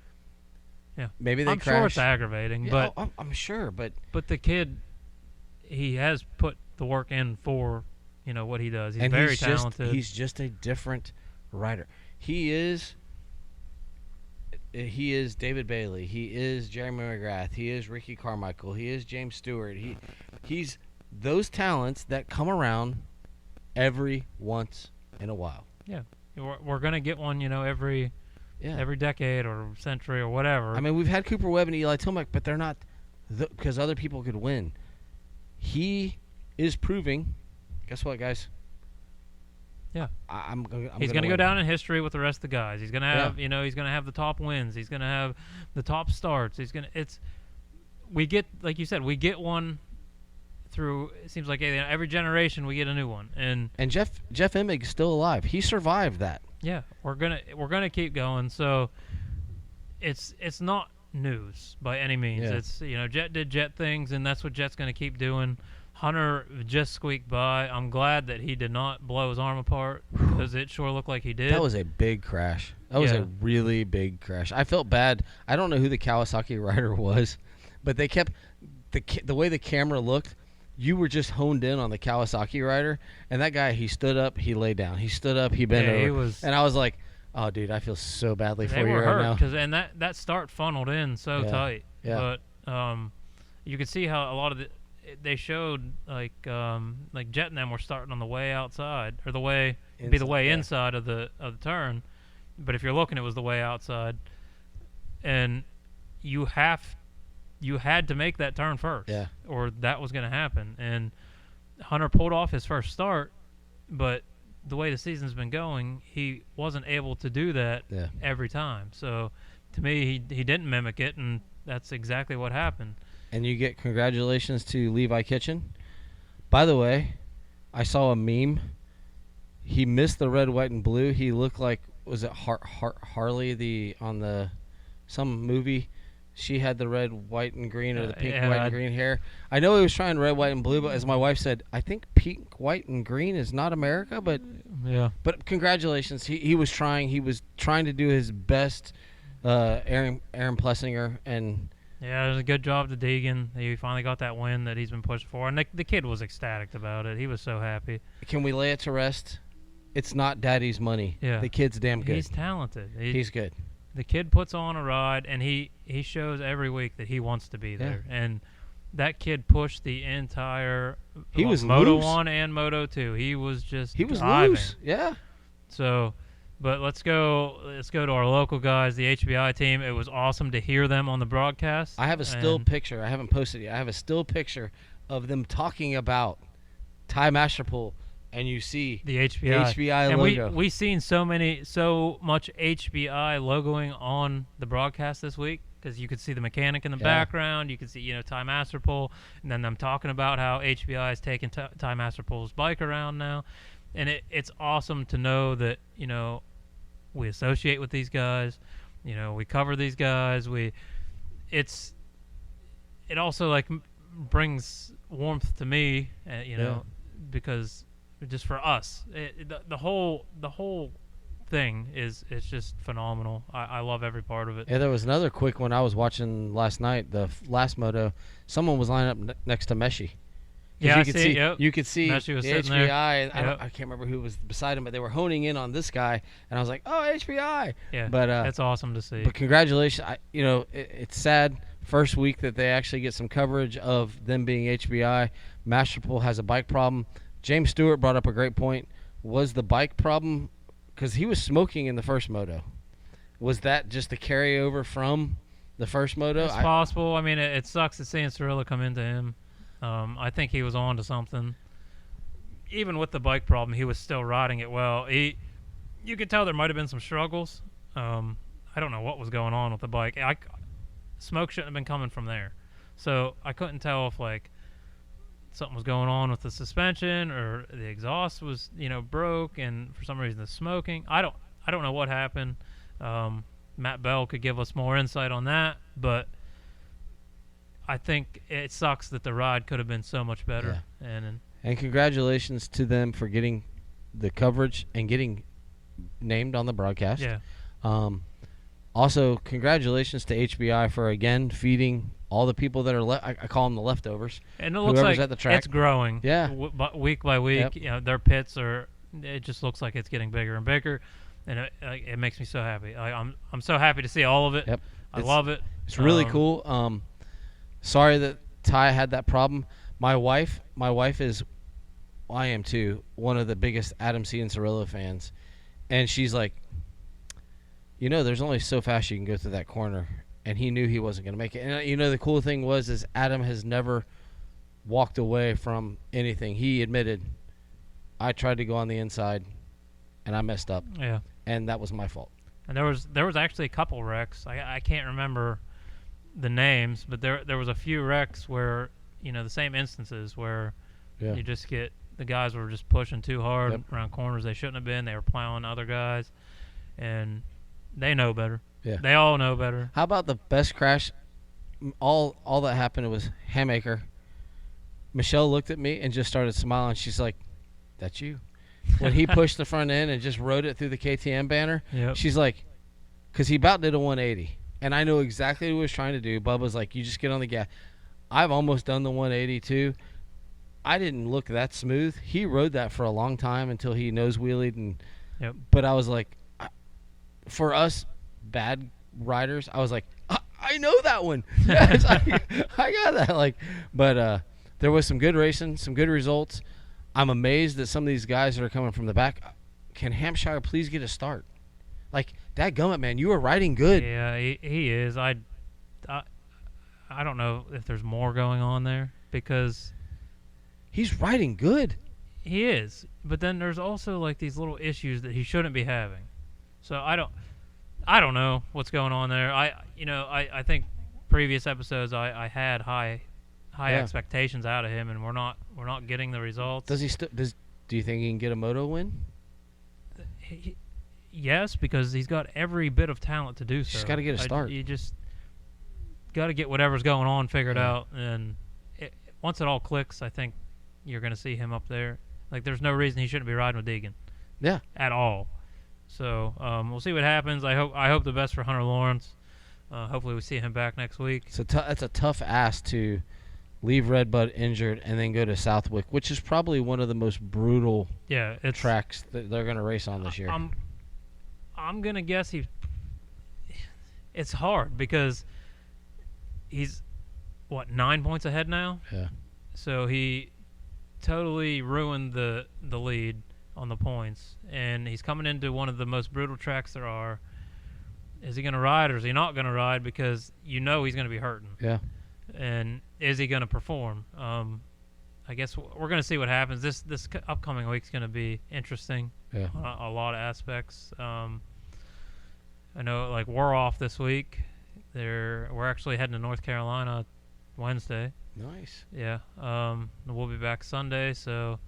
Yeah. Maybe they I'm crash. sure it's aggravating, but I'm sure, but the kid, he has put the work in for what he does. He's and very talented. He's just a different rider. He is David Bailey. He is Jeremy McGrath. He is Ricky Carmichael. He is James Stewart. He's those talents that come around every once in a while. Yeah, we're gonna get one, every decade or century or whatever. I mean, we've had Cooper Webb and Eli Tomac, but they're not because other people could win. He is proving. Guess what, guys? Yeah, he's going to go down in history with the rest of the guys. He's going to have, he's going to have the top wins. He's going to have the top starts. We get, like you said, we get one through. It seems like every generation we get a new one. And Jeff Emmig's still alive. He survived that. Yeah, we're gonna keep going. So it's not news by any means. Yeah. It's Jet did Jet things, and that's what Jet's going to keep doing. Hunter just squeaked by. I'm glad that he did not blow his arm apart because it sure looked like he did. That was a big crash. That was a really big crash. I felt bad. I don't know who the Kawasaki rider was, but they kept the way the camera looked. You were just honed in on the Kawasaki rider, and that guy, he stood up, he lay down. He stood up, he bent over. And I was like, oh, dude, I feel so badly for you right now. And that start funneled in so tight. Yeah. But you could see how a lot of they showed like Jet and them were starting on the way outside, or the way inside of the turn. But if you're looking, it was the way outside, and you had to make that turn first, or that was going to happen. And Hunter pulled off his first start, but the way the season's been going, he wasn't able to do that every time. So to me, he didn't mimic it, and that's exactly what happened. And you get congratulations to Levi Kitchen. By the way, I saw a meme. He missed the red, white, and blue. He looked like, was it Harley on some movie? She had the red, white, and green, or the pink, white, and green hair. I know he was trying red, white, and blue, but as my wife said, I think pink, white, and green is not America. But But congratulations. He was trying. He was trying to do his best. Aaron Plessinger and. Yeah, it was a good job to Deegan. He finally got that win that he's been pushed for, and the kid was ecstatic about it. He was so happy. Can we lay it to rest? It's not Daddy's money. Yeah. The kid's damn good. He's talented. He's good. The kid puts on a ride, and he shows every week that he wants to be there. And that kid pushed the entire Moto 1 and Moto 2. He was just driving. Loose. Yeah. So... But let's go to our local guys, the HBI team. It was awesome to hear them on the broadcast. I have a still picture. I haven't posted it yet. I have a still picture of them talking about Ty Masterpool, and you see the HBI logo. And we seen so much HBI logoing on the broadcast this week, because you could see the mechanic in the background. You could see Ty Masterpool, and then them talking about how HBI is taking Ty Masterpool's bike around now. And it's awesome to know that, we associate with these guys, we cover these guys. It also brings warmth to me, because just for us, the whole thing it's just phenomenal. I love every part of it. Yeah, there was another quick one I was watching last night. The last moto, someone was lining up next to Meshi. Yeah, you could see the HBI. I can't remember who was beside him, but they were honing in on this guy, and I was like, "Oh, HBI!" Yeah, but that's awesome to see. But congratulations! It's sad first week that they actually get some coverage of them being HBI. Masterpool has a bike problem. James Stewart brought up a great point. Was the bike problem because he was smoking in the first moto? Was that just the carryover from the first moto? It's possible. I mean, it sucks to seeing Cirilla come into him. I think he was on to something. Even with the bike problem, he was still riding it well. You could tell there might have been some struggles. I don't know what was going on with the bike. Smoke shouldn't have been coming from there. So I couldn't tell if something was going on with the suspension, or the exhaust was broke, and for some reason the smoking. I don't know what happened. Matt Bell could give us more insight on that, but I think it sucks that the ride could have been so much better. Yeah. And congratulations to them for getting the coverage and getting named on the broadcast. Yeah. Also, congratulations to HBI for again feeding all the people that are I call them the leftovers. And it looks Whoever's like at the track. it's growing. Yeah. Week by week, Yep. you know, their pits are. It just looks like it's getting bigger and bigger, and it makes me so happy. I'm so happy to see all of it. Yep. I love it. It's really cool. Sorry that Ty had that problem. My wife is, I am too, one of the biggest Adam Cianciarulo fans, and she's like, you know, there's only so fast you can go through that corner, and he knew he wasn't going to make it. And you know, the cool thing is Adam has never walked away from anything. He admitted, I tried to go on the inside, and I messed up. Yeah. And that was my fault. And there was actually a couple wrecks. I can't remember the names, but there was a few wrecks where, you know, the same instances where you just get the guys were just pushing too hard around corners they shouldn't have been. They were plowing other guys, and they know better. Yeah. They all know better. How about the best crash? All that happened was Hammaker. Michelle looked at me and just started smiling. She's like, "That's you." When he pushed the front end and just rode it through the KTM banner, she's like, because he about did a 180. And I know exactly what he was trying to do. Bubba's like, you just get on the gas. I've almost done the 180 too. I didn't look that smooth. He rode that for a long time until he nose wheelied. But I was like, for us bad riders, I was like, I know that one. Yes, I got that. But there was some good racing, some good results. I'm amazed that some of these guys that are coming from the back, can Hampshire please get a start? Like, dadgummit, man, you are riding good. Yeah, he is. I don't know if there's more going on there because he's riding good. He is, but then there's also like these little issues that he shouldn't be having. So I don't know what's going on there. I think previous episodes I had high expectations out of him, and we're not getting the results. Does he do you think he can get a moto win? Yes, because he's got every bit of talent to do so. Just got to get a start. You just got to get whatever's going on figured out, and once it all clicks, I think you're going to see him up there. Like, there's no reason he shouldn't be riding with Deegan. Yeah. At all. So we'll see what happens. I hope the best for Hunter Lawrence. Hopefully we see him back next week. So that's a tough ask to leave RedBud injured and then go to Southwick, which is probably one of the most brutal tracks that they're going to race on this year. I'm going to guess it's hard because he's, 9 points ahead now? Yeah. So he totally ruined the lead on the points, and he's coming into one of the most brutal tracks there are. Is he going to ride or is he not going to ride? Because you know he's going to be hurting. Yeah. And is he going to perform? I guess we're going to see what happens. This upcoming week's going to be interesting. Yeah. A lot of aspects. I know, like, we're off this week. We're actually heading to North Carolina Wednesday. Nice. Yeah. We'll be back Sunday, so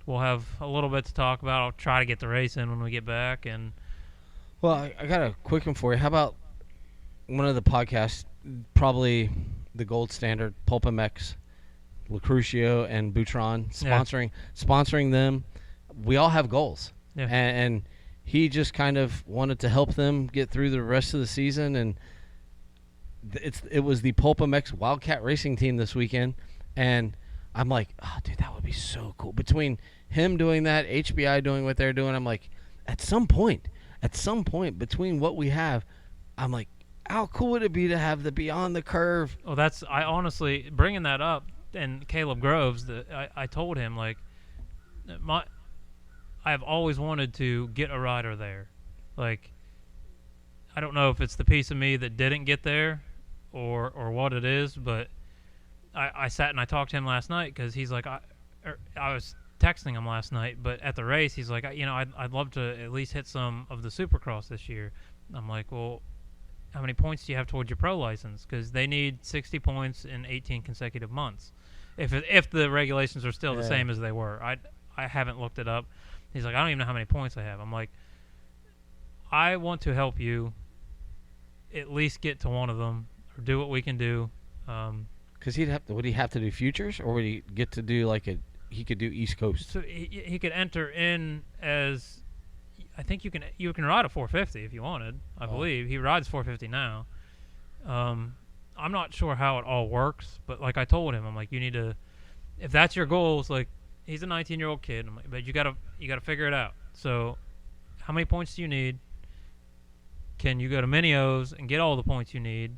we'll have a little bit to talk about. I'll try to get the race in when we get back. And well, I got a quick one for you. How about one of the podcasts, probably the gold standard, PulpMX, Lucrucio, and Boutron, sponsoring them. We all have goals. Yeah. And he just kind of wanted to help them get through the rest of the season, and it was the PulpMX Wildcat Racing team this weekend, and I'm like, oh, dude, that would be so cool. Between him doing that, HBI doing what they're doing, I'm like, at some point, between what we have, I'm like, how cool would it be to have the Beyond the Curve? Oh, I honestly, bringing that up, and Caleb Groves, I told him, like, I've always wanted to get a rider there. Like, I don't know if it's the piece of me that didn't get there or what it is, but I sat and I talked to him last night because he's like, I was texting him last night, but at the race, he's like, I'd love to at least hit some of the Supercross this year. I'm like, well, how many points do you have towards your pro license? Because they need 60 points in 18 consecutive months. If the regulations are still the same as they were. I haven't looked it up. He's like, I don't even know how many points I have. I'm like, I want to help you at least get to one of them or do what we can do. Because would he have to do futures, or would he get to do he could do East Coast? So he could enter in as, I think you can ride a 450 if you wanted. I believe he rides 450 now. I'm not sure how it all works, but like I told him, I'm like, you need to, if that's your goals, like he's a 19-year-old kid, I'm like, but you gotta figure it out. So, how many points do you need? Can you go to Mini-O's and get all the points you need?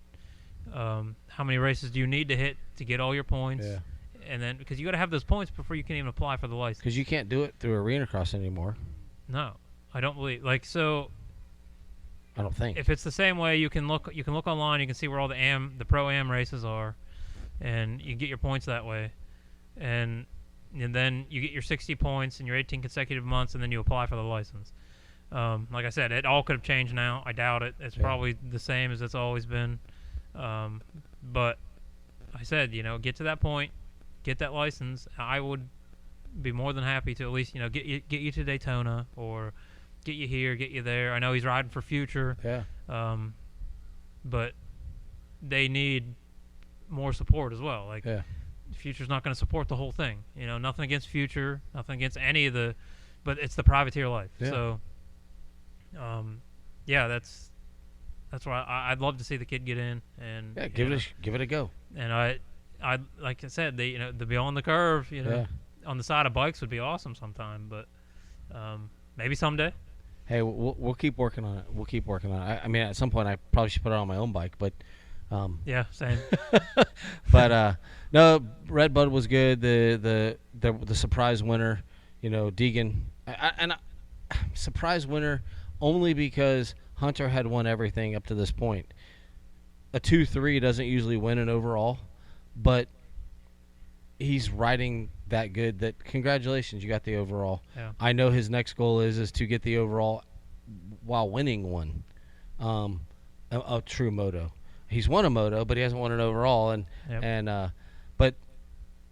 How many races do you need to hit to get all your points? Yeah. And then, because you got to have those points before you can even apply for the license. Because you can't do it through Arena Cross anymore. No, I don't believe. Like, so I don't think. if it's the same way, you can look online, you can see where all the pro am races are, and you get your points that way, and then you get your 60 points in your 18 consecutive months, and then you apply for the license. Like I said, it all could have changed now. I doubt it. It's probably the same as it's always been. But I said, get to that point, get that license. I would be more than happy to at least, get you to Daytona or get you here, get you there. I know he's riding for Future. Yeah. But they need more support as well. Like, Future's not going to support the whole thing. Nothing against Future, nothing against any of the, but it's the privateer life. Yeah. So, that's why I'd love to see the kid get in and give it a go. And I like I said, the beyond the curve, on the side of bikes would be awesome sometime, but maybe someday. Hey, we'll keep working on it. I mean, at some point, I probably should put it on my own bike, but yeah, same. but no, RedBud was good. The surprise winner, Deegan, and surprise winner only because Hunter had won everything up to this point. A 2-3 doesn't usually win an overall, but he's riding that good that congratulations, you got the overall. Yeah. I know his next goal is to get the overall while winning one, a true moto. He's won a moto, but he hasn't won an overall, and but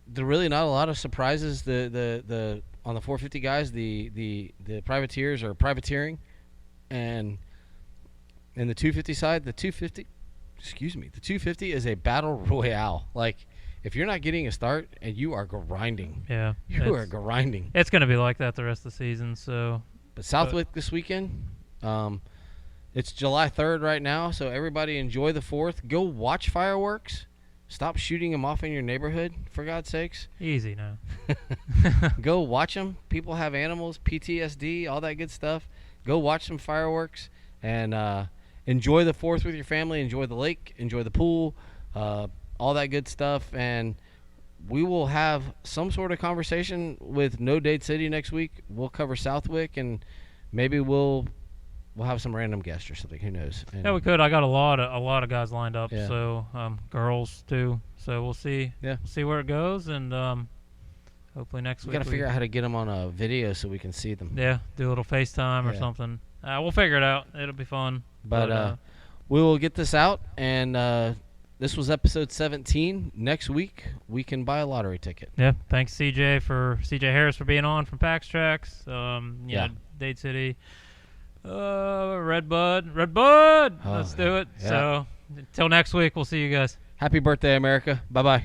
there really not a lot of surprises. The on the 450 guys, the privateers are privateering, and in the 250 side, the 250 is a battle royale. Like, if you're not getting a start and you are grinding, you are grinding. It's going to be like that the rest of the season. So, but Southwick this weekend, it's July 3rd right now, so everybody enjoy the 4th. Go watch fireworks. Stop shooting them off in your neighborhood, for God's sakes. Easy now. Go watch them. People have animals, PTSD, all that good stuff. Go watch some fireworks and enjoy the 4th with your family. Enjoy the lake. Enjoy the pool. All that good stuff. And we will have some sort of conversation with No Dade City next week. We'll cover Southwick, and maybe we'll have some random guests or something. Who knows? And yeah, we could. I got a lot of guys lined up. Yeah. So girls too. So we'll see. Yeah. We'll see where it goes, and hopefully next week. We got to figure out how to get them on a video so we can see them. Yeah, do a little FaceTime or something. We'll figure it out. It'll be fun. But we will get this out, and this was episode 17. Next week, we can buy a lottery ticket. Yeah, thanks CJ Harris for being on from Pax Trax. Dade City. RedBud. Let's do it. Yeah. So until next week, we'll see you guys. Happy birthday, America. Bye-bye.